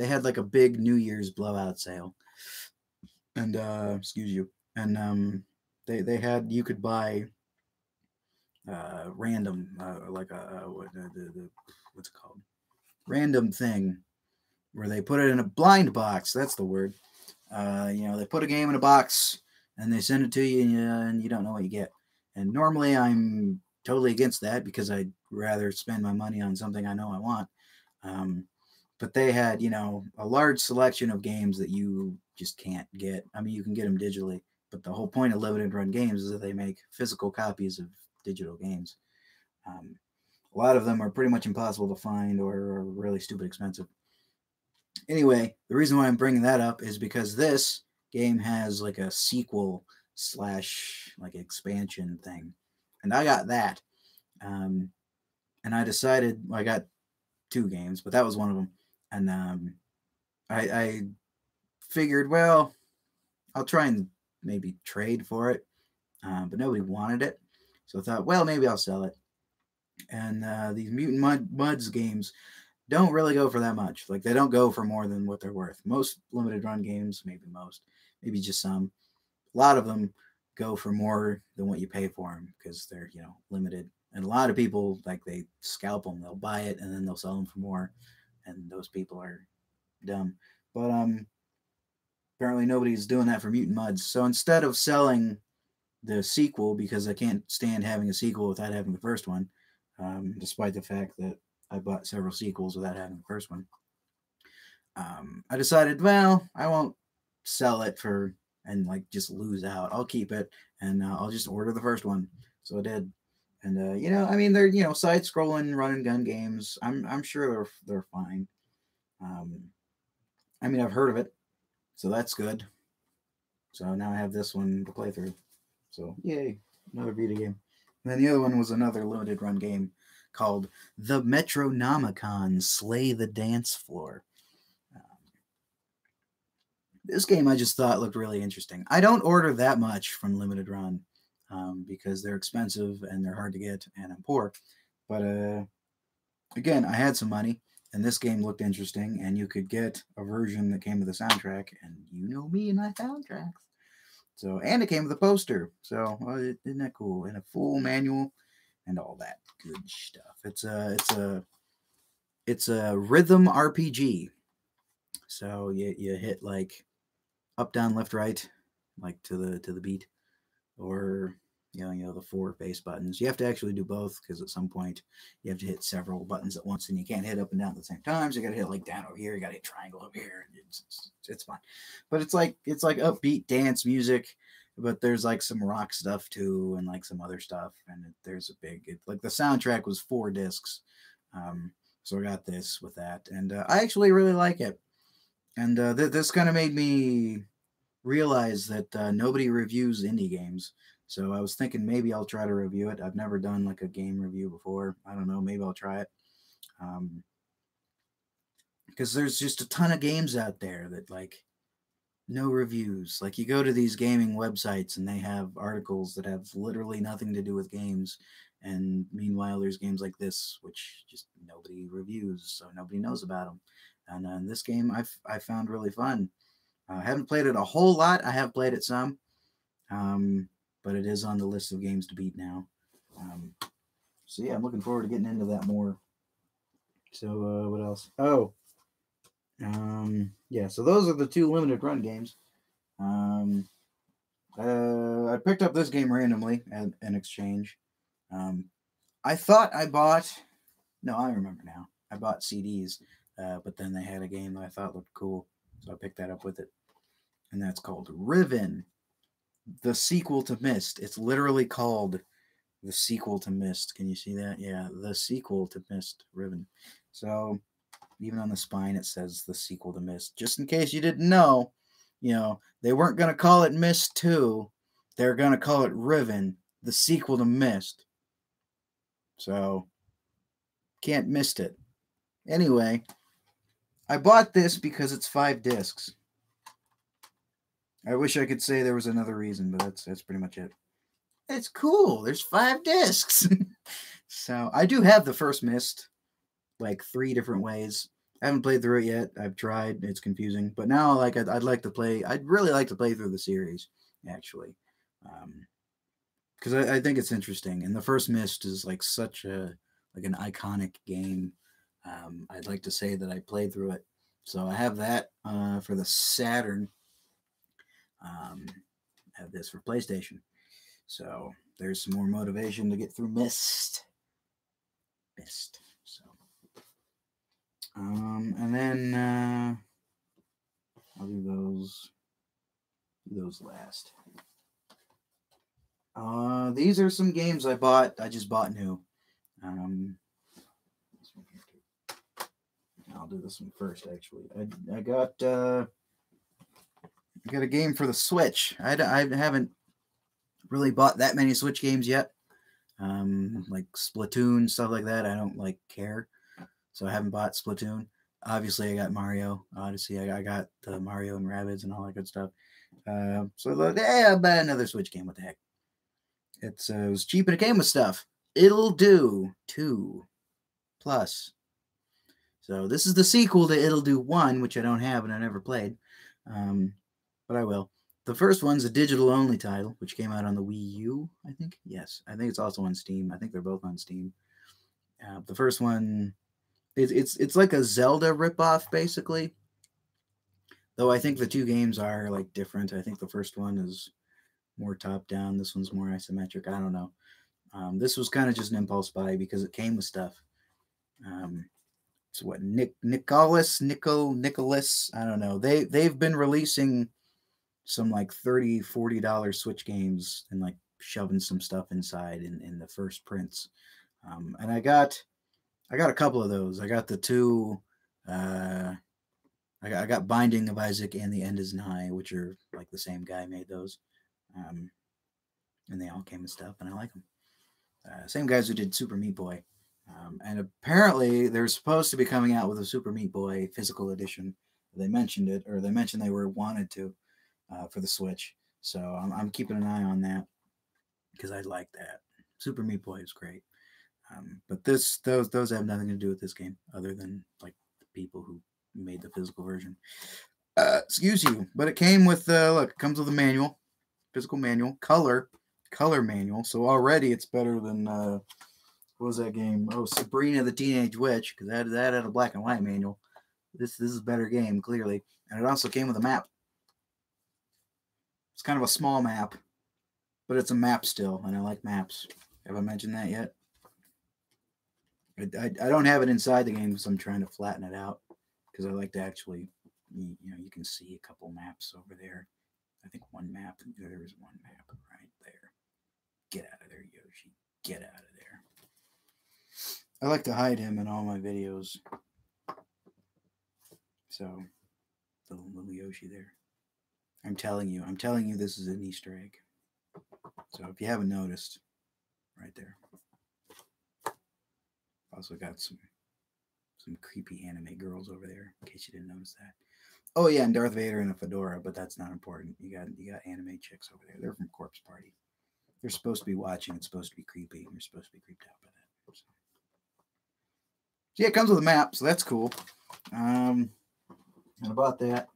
had like a big New Year's blowout sale. And, excuse you. And they had, you could buy random, like what's it called? Random thing where they put it in a blind box. That's the word. They put a game in a box and they send it to you and you don't know what you get. And normally I'm totally against that because I'd rather spend my money on something I know I want. But they had, a large selection of games that you just can't get. I mean, you can get them digitally, but the whole point of limited run games is that they make physical copies of digital games. A lot of them are pretty much impossible to find or are really stupid expensive. Anyway, the reason why I'm bringing that up is because this game has like a sequel slash like expansion thing, and I got that. Um, and I decided, well, I got two games, but that was one of them. And I figured, well, I'll try and maybe trade for it, but nobody wanted it. So I thought, well, maybe I'll sell it. And these Muds games don't really go for that much. Like they don't go for more than what they're worth. Most limited run games, maybe just some. A lot of them go for more than what you pay for them because they're limited. And a lot of people like they scalp them. They'll buy it and then they'll sell them for more. And those people are dumb. But apparently nobody's doing that for Mutant Muds. So instead of selling the sequel, because I can't stand having a sequel without having the first one, despite the fact that I bought several sequels without having the first one, I decided, well, I won't sell it for and like just lose out. I'll keep it and I'll just order the first one. So I did. And I mean, they're side scrolling run and gun games. I'm sure they're fine. Um, I mean, I've heard of it, so that's good. So now I have this one to play through. So yay, another Vita game. And then the other one was another limited run game called The Metronomicon Slay the Dance Floor. This game I just thought looked really interesting. I don't order that much from limited run because they're expensive and they're hard to get, and I'm poor. But again, I had some money, and this game looked interesting, and you could get a version that came with a soundtrack, and you know me and my soundtracks. So, and it came with a poster. So, isn't that cool? And a full manual and all that good stuff. It's a rhythm RPG. So you hit like up, down, left, right, like to the beat, or the four bass buttons. You have to actually do both because at some point you have to hit several buttons at once, and you can't hit up and down at the same time. So you got to hit like down over here, you got to hit triangle over here. It's fun, but it's like upbeat dance music. But there's like some rock stuff too, and like some other stuff. And there's a like the soundtrack was 4 discs, so I got this with that, and I actually really like it. And this kind of made me realize that nobody reviews indie games. So I was thinking maybe I'll try to review it. I've never done like a game review before. I don't know. Maybe I'll try it. Because there's just a ton of games out there that like no reviews. Like you go to these gaming websites and they have articles that have literally nothing to do with games. And meanwhile, there's games like this, which just nobody reviews. So nobody knows about them. And this game I found really fun. I haven't played it a whole lot. I have played it some, but it is on the list of games to beat now. So yeah, I'm looking forward to getting into that more. So what else? Oh, yeah. So those are the 2 limited run games. I picked up this game randomly at an exchange. I thought I bought. No, I remember now. I bought CDs, but then they had a game that I thought looked cool, so I picked that up with it. And that's called Riven, the sequel to Myst. It's literally called the sequel to Myst. Can you see that? Yeah, the sequel to Myst, Riven. So even on the spine, it says the sequel to Myst. Just in case you didn't know, they weren't going to call it Myst 2. They're going to call it Riven, the sequel to Myst. So can't miss it. Anyway, I bought this because it's 5 discs. I wish I could say there was another reason, but that's pretty much it. It's cool. There's 5 discs. So I do have the first Myst, like 3 different ways. I haven't played through it yet. I've tried. It's confusing. But now, like, I'd like to play. I'd really like to play through the series, actually, because I think it's interesting. And the first Myst is like such an iconic game. I'd like to say that I played through it. So I have that for the Saturn. I have this for PlayStation. So there's some more motivation to get through Myst. So, and then I'll do those last. These are some games I bought. I just bought new. I'll do this one first. Actually, I got a game for the Switch. I haven't really bought that many Switch games yet. Like Splatoon, stuff like that. I don't like care, so I haven't bought Splatoon. Obviously, I got Mario Odyssey. I got the Mario and Rabbids and all that good stuff. So I thought, I'll buy another Switch game. What the heck? It was cheap and it came with stuff. It'll Do 2 Plus. So this is the sequel to It'll Do 1, which I don't have and I never played. But I will. The first one's a digital-only title, which came out on the Wii U, I think. Yes, I think it's also on Steam. I think they're both on Steam. The first one, it's like a Zelda ripoff, basically. Though I think the two games are like different. I think the first one is more top-down. This one's more isometric. I don't know. This was kind of just an impulse buy because it came with stuff. So what, Nicholas? I don't know. They've been releasing some like $30-$40 Switch games and like shoving some stuff inside in the first prints. And I got a couple of those. I got the two. I got Binding of Isaac and The End Is Nigh, which are like the same guy made those. And they all came with stuff, and I like them. Same guys who did Super Meat Boy. And apparently they're supposed to be coming out with a Super Meat Boy physical edition. They mentioned it, or they mentioned they were wanted to for the Switch. So I'm keeping an eye on that because I like that. Super Meat Boy is great. But those have nothing to do with this game other than like the people who made the physical version. Excuse you. But it came with look, it comes with a manual, physical manual, color manual. So already it's better than what was that game? Oh, Sabrina the Teenage Witch, because that had a black and white manual. This is a better game, clearly. And it also came with a map. It's kind of a small map, but it's a map still, and I like maps. Have I mentioned that yet? I don't have it inside the game because I'm trying to flatten it out because I like to actually, you can see a couple maps over there. I think one map, there is one map right there. Get out of there, Yoshi. Get out of there. I like to hide him in all my videos. So, little Yoshi there. I'm telling you this is an Easter egg. So if you haven't noticed, right there. Also got some creepy anime girls over there, in case you didn't notice that. Oh yeah, and Darth Vader in a fedora, but that's not important. You got anime chicks over there. They're from Corpse Party. They're supposed to be watching. It's supposed to be creepy. You're supposed to be creeped out by that. So yeah, it comes with a map, so that's cool. And I bought that.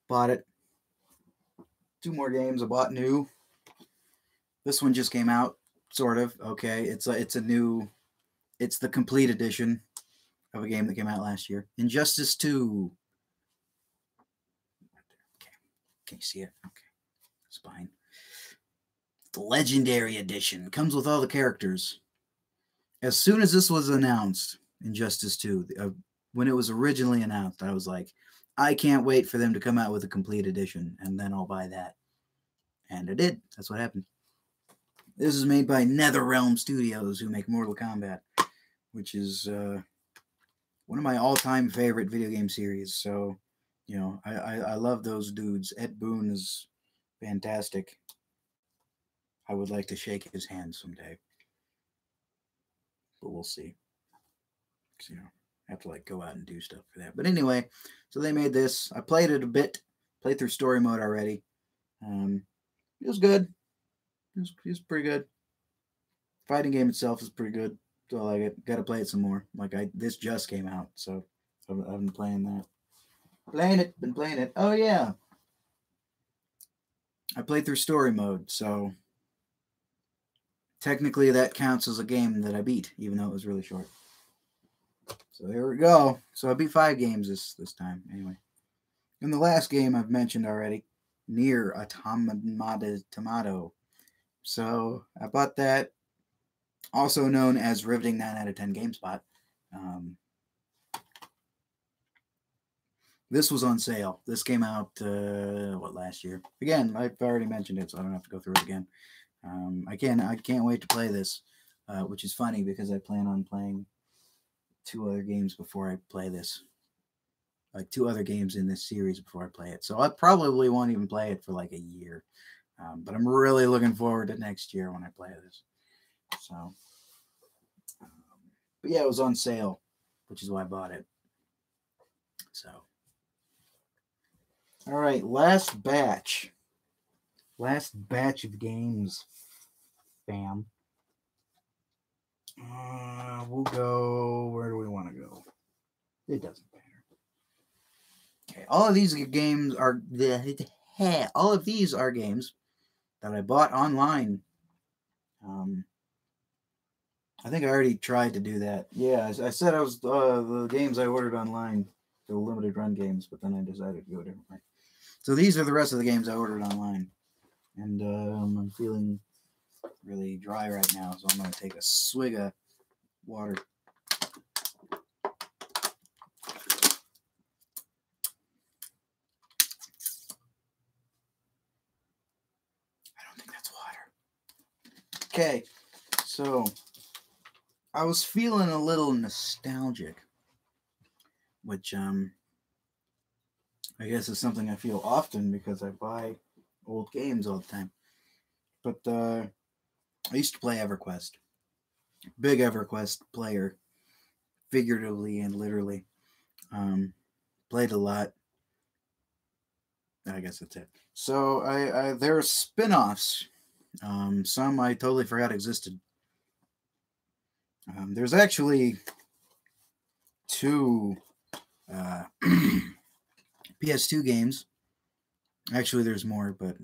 Bought it. 2 more games I bought new. This one just came out, sort of. Okay, it's the complete edition of a game that came out last year. Injustice 2. Okay. Can you see it? Okay. It's fine. The Legendary Edition comes with all the characters. As soon as this was announced, Injustice 2, when it was originally announced, I was like, I can't wait for them to come out with a complete edition, and then I'll buy that. And I did. That's what happened. This is made by NetherRealm Studios, who make Mortal Kombat, which is one of my all-time favorite video game series. So, I love those dudes. Ed Boon is fantastic. I would like to shake his hand someday, but we'll see. So, I have to go out and do stuff for that. But anyway, so they made this. I played it a bit. Played through story mode already. It was good. It was pretty good. Fighting game itself is pretty good. So I like it. Got to play it some more. This just came out, so I've been playing that. Been playing it. Oh yeah. I played through story mode, so technically that counts as a game that I beat, even though it was really short. So there we go. So I beat 5 games this time, anyway. And the last game I've mentioned already, Nier Automata. So I bought that, also known as Riveting 9 out of 10 GameSpot. This was on sale. This came out, last year? Again, I've already mentioned it, so I don't have to go through it again. I can't wait to play this, which is funny because I plan on playing two other games before I play this. Like two other games in this series before I play it. So I probably won't even play it for like a year. But I'm really looking forward to next year when I play this. So, um, but yeah, it was on sale, which is why I bought it. So, all right, last batch. Last batch of games, fam. We'll go. Where do we want to go? It doesn't matter. Okay, all of these games are all of these are games that I bought online. I think I already tried to do that. Yeah, I said I was the games I ordered online, the limited run games, but then I decided to go a different way. So these are the rest of the games I ordered online, and I'm feeling really dry right now, so I'm going to take a swig of water. I don't think that's water. Okay, so I was feeling a little nostalgic, which I guess is something I feel often because I buy old games all the time. But I used to play EverQuest. Big EverQuest player, figuratively and literally. Played a lot. I guess that's it. So there are spin-offs. Some I totally forgot existed. There's actually two PS2 games. Actually, there's more, but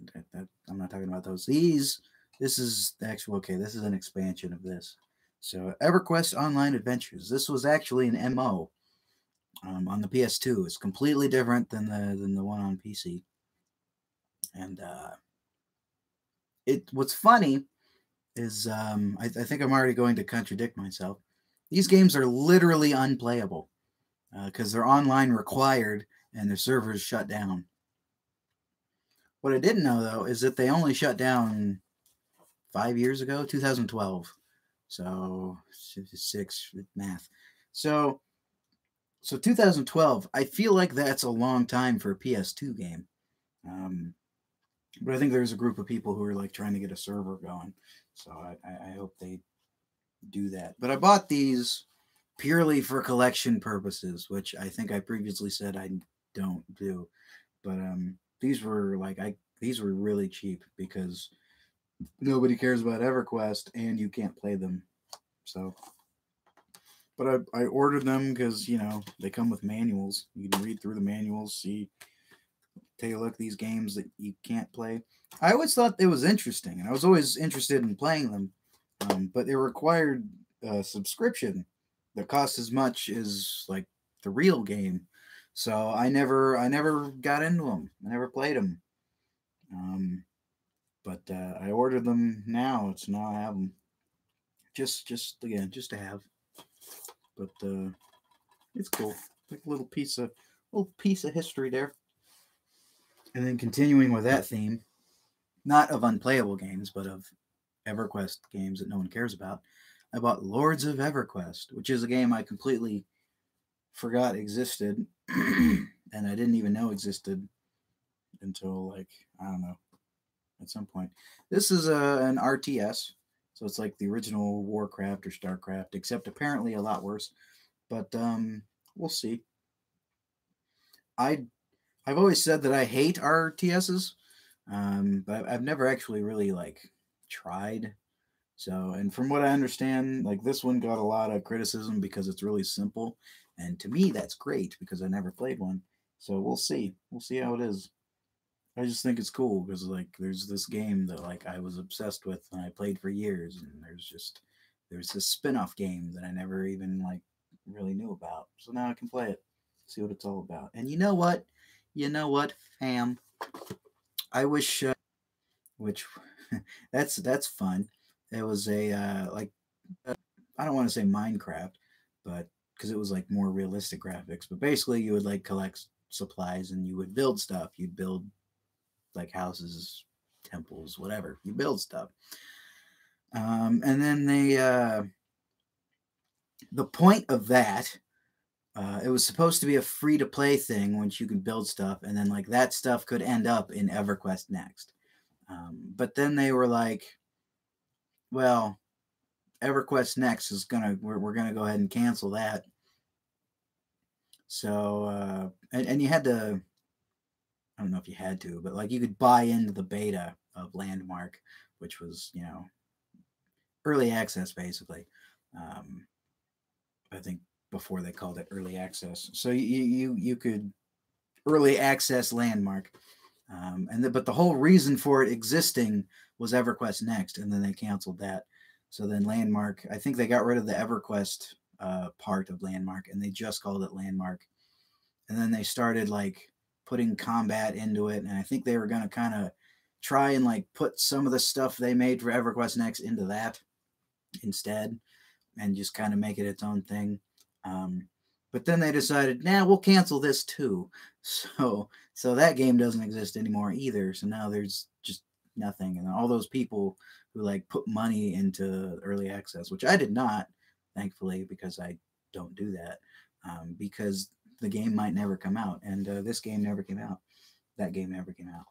I'm not talking about those. This is actual. Okay, this is an expansion of this. So, EverQuest Online Adventures. This was actually an MO on the PS2. It's completely different than the one on PC. And what's funny is I think I'm already going to contradict myself. These games are literally unplayable because they're online required and their servers shut down. What I didn't know though is that they only shut down 5 years ago, 2012. So 6 math. So 2012. I feel like that's a long time for a PS2 game. But I think there's a group of people who are like trying to get a server going. So I hope they do that. But I bought these purely for collection purposes, which I think I previously said I don't do. But these were really cheap because nobody cares about EverQuest and you can't play them. So, but I ordered them because they come with manuals. You can read through the manuals, see, take a look at these games that you can't play. I always thought it was interesting, and I was always interested in playing them, but it required a subscription that cost as much as like the real game. So I never got into them. I never played them. But I ordered them now. It's now I have them. Just to have. But it's cool. Like a little piece of history there. And then continuing with that theme, not of unplayable games, but of EverQuest games that no one cares about. I bought Lords of EverQuest, which is a game I completely forgot existed, and I didn't even know existed until I don't know, at some point. This is an RTS, so it's like the original Warcraft or Starcraft, except apparently a lot worse. But we'll see. I've always said that I hate RTSs, but I've never actually really tried. So, and from what I understand, this one got a lot of criticism because it's really simple, and to me that's great because I never played one. So we'll see. We'll see how it is. I just think it's cool because there's this game that I was obsessed with and I played for years, and there's this spin-off game that I never even really knew about. So now I can play it, see what it's all about. And you know what? Fam? I wish which that's fun. It was a I don't want to say Minecraft, but because it was more realistic graphics. But basically, you would collect supplies and you would build stuff. You'd build houses, temples, whatever. You build stuff. And then the point of that, it was supposed to be a free-to-play thing once you could build stuff, and then like that stuff could end up in EverQuest Next. But then they were like, well, EverQuest Next is we're gonna go ahead and cancel that. So and you had to, I don't know if you had to, but like you could buy into the beta of Landmark, which was, you know, early access basically. I think before they called it early access. So you could early access Landmark, but the whole reason for it existing was EverQuest Next, and then they canceled that. So then Landmark, I think they got rid of the EverQuest part of Landmark, and they just called it Landmark. And then they started like putting combat into it, and I think they were going to kind of try and like put some of the stuff they made for EverQuest Next into that instead, and just kind of make it its own thing. But then they decided, nah, we'll cancel this too. So that game doesn't exist anymore either. So now there's just nothing. And all those people who like put money into early access, which I did not, thankfully, because I don't do that, because the game might never come out. And this game never came out. That game never came out.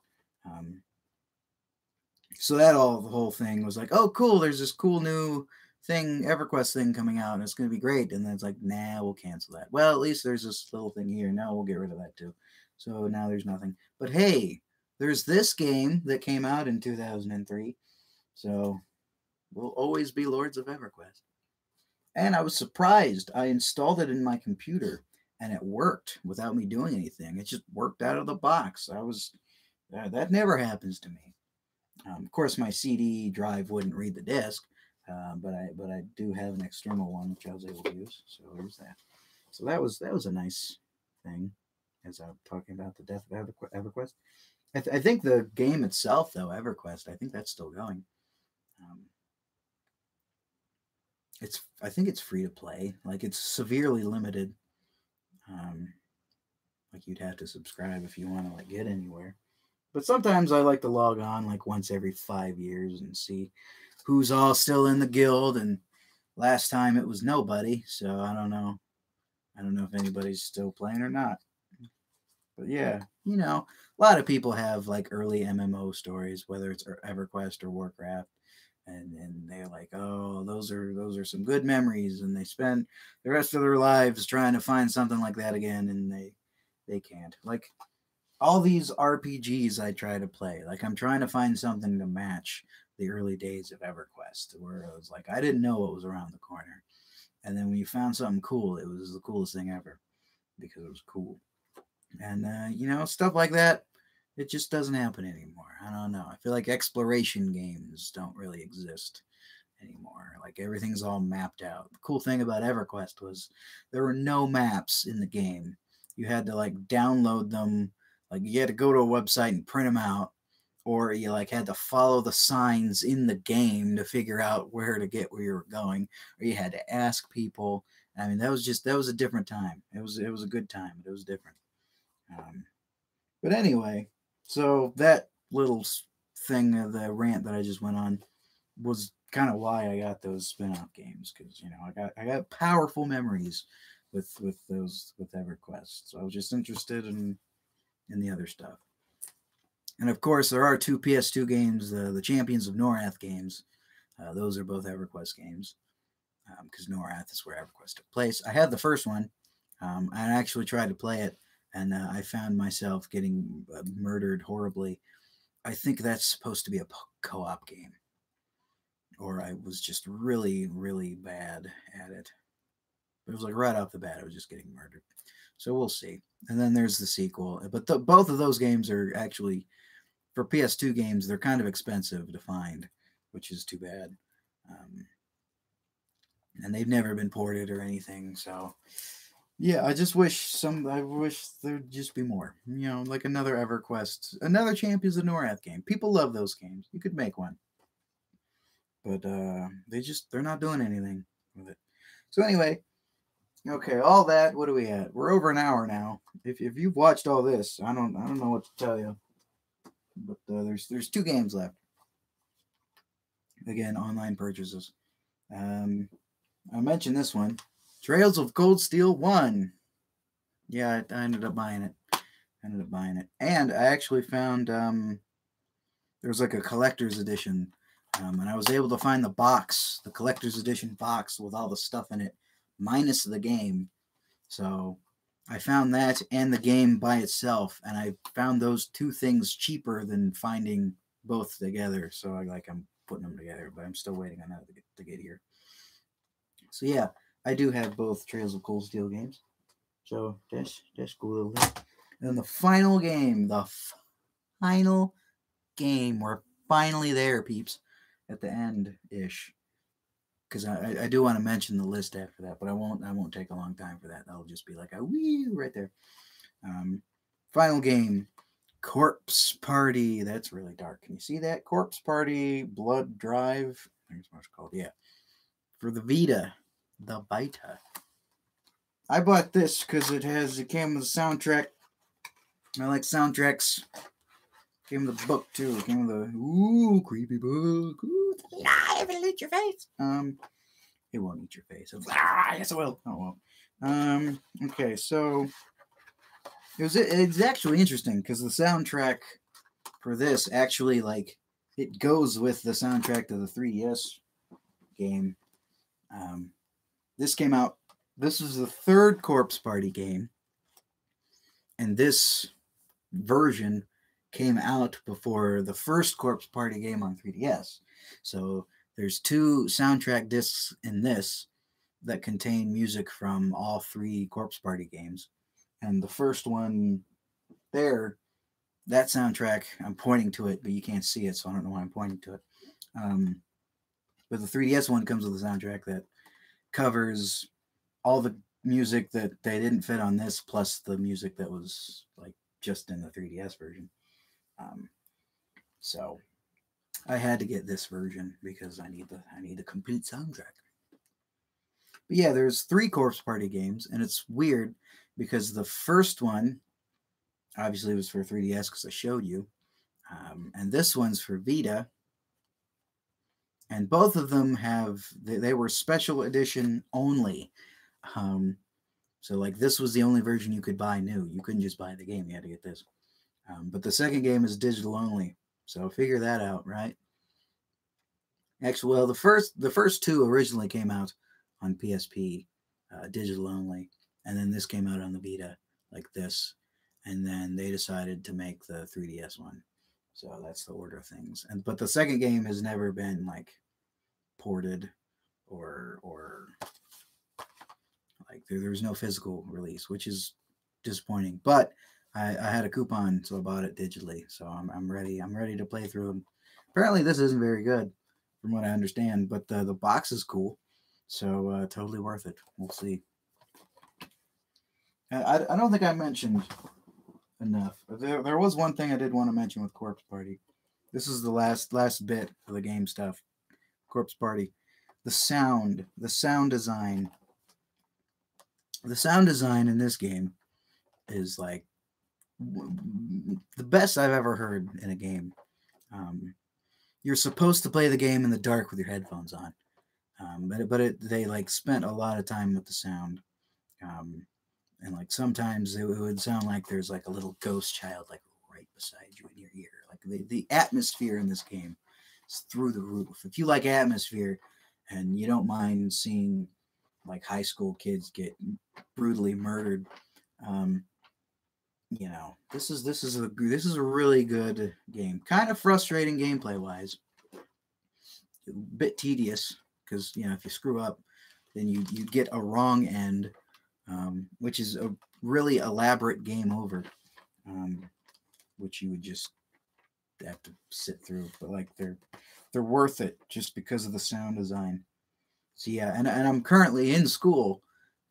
So the whole thing was like, oh, cool, there's this cool new thing, EverQuest thing coming out, and it's going to be great. And then it's like, nah, we'll cancel that. Well, at least there's this little thing here. Now we'll get rid of that too. So now there's nothing. But hey, there's this game that came out in 2003. So we'll always be Lords of EverQuest. And I was surprised. I installed it in my computer, and it worked without me doing anything. It just worked out of the box. That never happens to me. Of course, my CD drive wouldn't read the disc, but I do have an external one which I was able to use. So there's that. So that was a nice thing. As I'm talking about the death of EverQuest, I think the game itself, though, EverQuest, I think that's still going. I think it's free to play. Like it's severely limited. Like you'd have to subscribe if you want to like get anywhere. But sometimes I like to log on like once every 5 years and see who's all still in the guild. And last time it was nobody, so I don't know. I don't know if anybody's still playing or not. But yeah, you know, a lot of people have like early MMO stories, whether it's EverQuest or Warcraft, and they're like, oh, those are some good memories, and they spend the rest of their lives trying to find something like that again, and they can't. Like all these RPGs I try to play, like I'm trying to find something to match the early days of EverQuest, where it was like I didn't know what was around the corner, and then when you found something cool, it was the coolest thing ever because it was cool. And you know, stuff like that, it just doesn't happen anymore. I don't know. I feel like exploration games don't really exist anymore. Like everything's all mapped out. The cool thing about EverQuest was there were no maps in the game. You had to like download them. Like you had to go to a website and print them out, or you like had to follow the signs in the game to figure out where to get where you were going, or you had to ask people. I mean, that was a different time. It was a good time, but it was different. But anyway, so that little thing of the rant that I just went on was kind of why I got those spin-off games, because you know I got powerful memories with EverQuest. So I was just interested in the other stuff. And of course, there are two PS2 games, the Champions of Norath games. Those are both EverQuest games, because Norath is where EverQuest took place. I had the first one. I actually tried to play it, and I found myself getting murdered horribly. I think that's supposed to be a co-op game, or I was just really, really bad at it. But it was like right off the bat, I was just getting murdered. So we'll see. And then there's the sequel. But both of those games are actually, for PS2 games, they're kind of expensive to find, which is too bad. And they've never been ported or anything. So yeah, I wish there'd just be more. You know, like another EverQuest, another Champions of Norath game. People love those games. You could make one. But they're not doing anything with it. So anyway, okay, all that. What are we at? We're over an hour now. If you've watched all this, I don't know what to tell you. But there's 2 games left. Again, online purchases. I mentioned this one. Trails of Cold Steel 1. Yeah, I ended up buying it. And I actually found there was like a collector's edition. And I was able to find the box, the collector's edition box with all the stuff in it, minus the game. So I found that and the game by itself, and I found those two things cheaper than finding both together. So I'm putting them together, but I'm still waiting on that to get here. So yeah, I do have both Trails of Cold Steel games. So that's cool. And then the final game, final game. We're finally there, peeps, at the end ish. Because I do want to mention the list after that, but I won't take a long time for that. That'll just be like a wee right there. Final game, Corpse Party. That's really dark. Can you see that? Corpse Party, Blood Drive. I think it's what it's called. Yeah, for the Vita, the Vita. I bought this because it came with a soundtrack. I like soundtracks. Came with a book too. Came with a creepy book. Ooh, it'll eat your face. It won't eat your face. Yes, it will. Oh well. Okay, so it's actually interesting because the soundtrack for this actually it goes with the soundtrack to the 3DS game. This came out. This is the third Corpse Party game, and this version came out before the first Corpse Party game on 3DS. So there's two soundtrack discs in this that contain music from all three Corpse Party games. And the first one there, that soundtrack, I'm pointing to it, but you can't see it, so I don't know why I'm pointing to it. But the 3DS one comes with a soundtrack that covers all the music that they didn't fit on this, plus the music that was just in the 3DS version. So I had to get this version because I need the complete soundtrack. But yeah, there's 3 Corpse Party games, and it's weird because the first one obviously was for 3DS because I showed you, and this one's for Vita, and both of them they were special edition only. So this was the only version you could buy new. You couldn't just buy the game; you had to get this. But the second game is digital only, so figure that out, right? Actually, well, the first 2 originally came out on PSP, digital only, and then this came out on the Vita like this, and then they decided to make the 3DS one. So that's the order of things. But the second game has never been ported or there was no physical release, which is disappointing. But I had a coupon, so I bought it digitally. So I'm ready. I'm ready to play through them. Apparently, this isn't very good, from what I understand. But the box is cool, so totally worth it. We'll see. I don't think I mentioned enough. There was one thing I did want to mention with Corpse Party. This is the last bit of the game stuff. Corpse Party. The sound design. The sound design in this game is the best I've ever heard in a game. You're supposed to play the game in the dark with your headphones on, but they spent a lot of time with the sound, and sometimes it would sound like there's a little ghost child right beside you in your ear. The atmosphere in this game is through the roof. If you like atmosphere and you don't mind seeing high school kids get brutally murdered, this is a really good game. Kind of frustrating gameplay wise, a bit tedious because if you screw up, then you get a wrong end, which is a really elaborate game over, which you would just have to sit through. But they're worth it just because of the sound design. So yeah, and I'm currently in school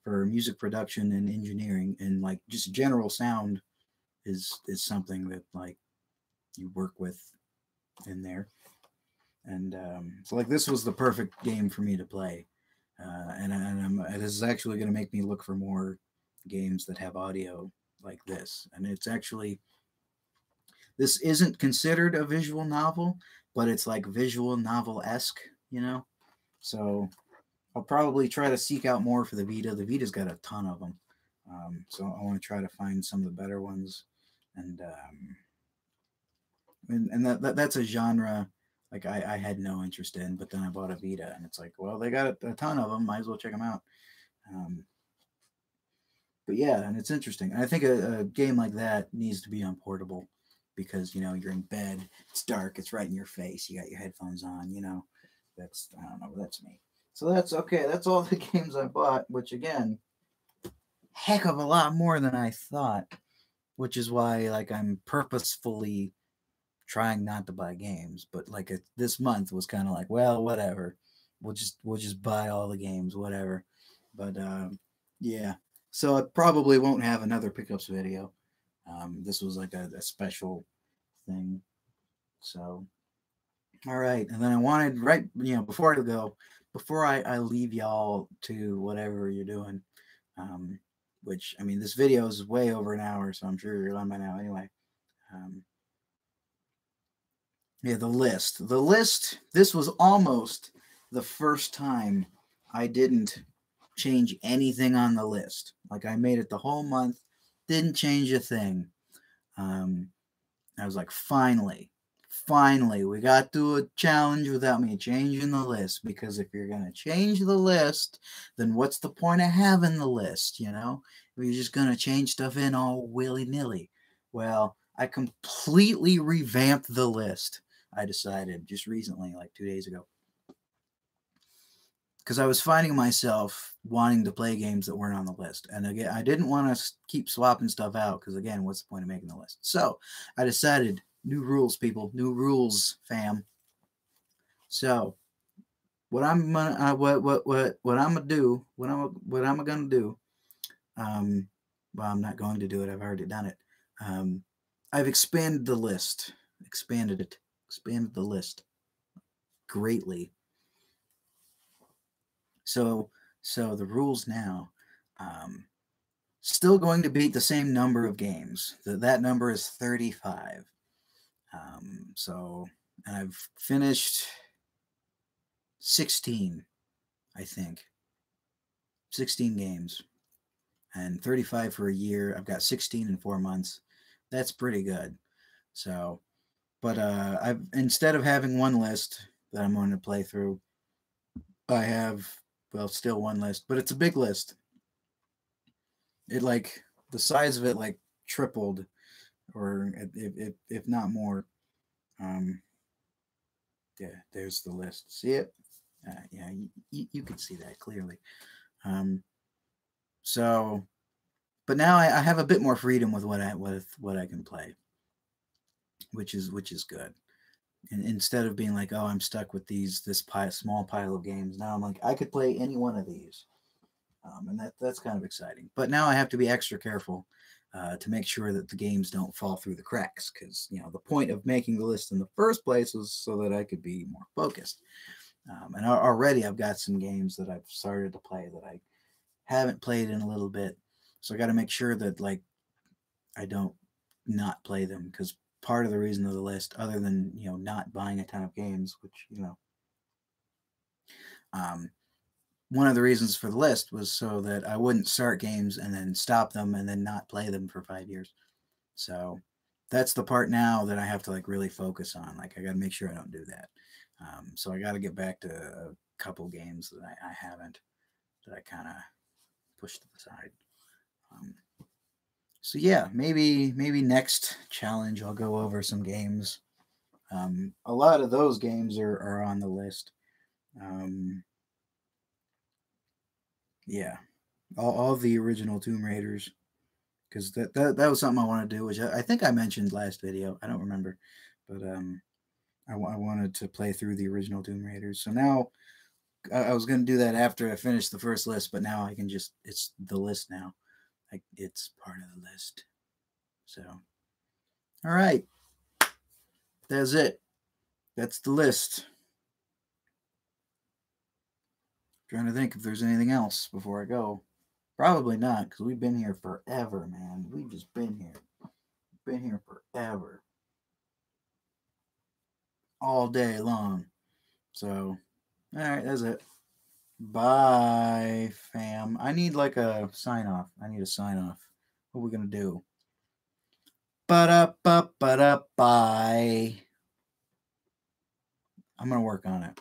for music production and engineering, and just general sound is something that you work with in there. And so this was the perfect game for me to play, and this is actually going to make me look for more games that have audio like this. And it's actually, this isn't considered a visual novel, but it's visual novel-esque, So I'll probably try to seek out more for the Vita. The Vita's got a ton of them, so I want to try to find some of the better ones, and that's a genre like I had no interest in, but then I bought a Vita, and it's like, well, they got a ton of them, might as well check them out. Um, but yeah, and it's interesting. And I think a game like that needs to be on portable because you're in bed, it's dark, it's right in your face, you got your headphones on. That's I don't know, that's me. So that's okay. That's all the games I bought, which again, heck of a lot more than I thought. Which is why like I'm purposefully trying not to buy games, but like this month was kind of like, well, whatever. We'll just buy all the games, whatever. But yeah, so I probably won't have another pickups video. This was like a special thing. So all right, and then I wanted before I go, before I leave y'all to whatever you're doing, um, which I mean this video is way over an hour, so I'm sure you're on by now anyway. Um, Yeah, the list. The list, this was almost the first time I didn't change anything on the list. Like I made it the whole month, didn't change a thing. Um, I was like, finally, we got through a challenge without me changing the list. Because if you're going to change the list, then what's the point of having the list, If you're just going to change stuff in all willy nilly. Well, I completely revamped the list. I decided just recently, like 2 days ago, because I was finding myself wanting to play games that weren't on the list. And again, I didn't want to keep swapping stuff out because, again, what's the point of making the list? So I decided new rules, people, new rules, fam. So what I'm gonna what I'm gonna do, what I'm gonna do. Well, I'm not going to do it. I've already done it. I've expanded the list, expanded the list greatly. So the rules now, still going to beat the same number of games. That number is 35. And I've finished 16, I think. 16 games and 35 for a year. I've got 16 in 4 months. That's pretty good. So, but I've instead of having one list that I'm going to play through, I have still one list, but it's a big list. It like the size of it like tripled, or if not more. Yeah, there's the list. See it? Yeah, you can see that clearly. So, but now I have a bit more freedom with what I can play, which is good. And instead of being like, oh, I'm stuck with this small pile of games, now I'm like, I could play any one of these, and that's kind of exciting. But now I have to be extra careful to make sure that the games don't fall through the cracks, because the point of making the list in the first place was so that I could be more focused. And already I've got some games that I've started to play that I haven't played in a little bit, so I got to make sure that like I don't not play them, because part of the reason of the list, other than not buying a ton of games, which um, one of the reasons for the list was so that I wouldn't start games and then stop them and then not play them for 5 years. So that's the part now that I have to like really focus on. Like I got to make sure I don't do that. So I got to get back to a couple games that I haven't, that I kind of pushed to the side. So yeah, maybe next challenge I'll go over some games. A lot of those games are on the list. Yeah, all the original Tomb Raiders, because that was something I wanted to do, which I think I mentioned last video. I don't remember, but I wanted to play through the original Tomb Raiders. So now I was going to do that after I finished the first list, but now I can just, it's the list now. Like it's part of the list. So, all right, that's it. That's the list. Trying to think if there's anything else before I go. Probably not, because we've been here forever, man. We've just been here. Been here forever. All day long. So, all right, that's it. Bye, fam. I need like a sign off. I need a sign off. What are we gonna do? Ba-da-ba-ba-da-bye. I'm gonna work on it.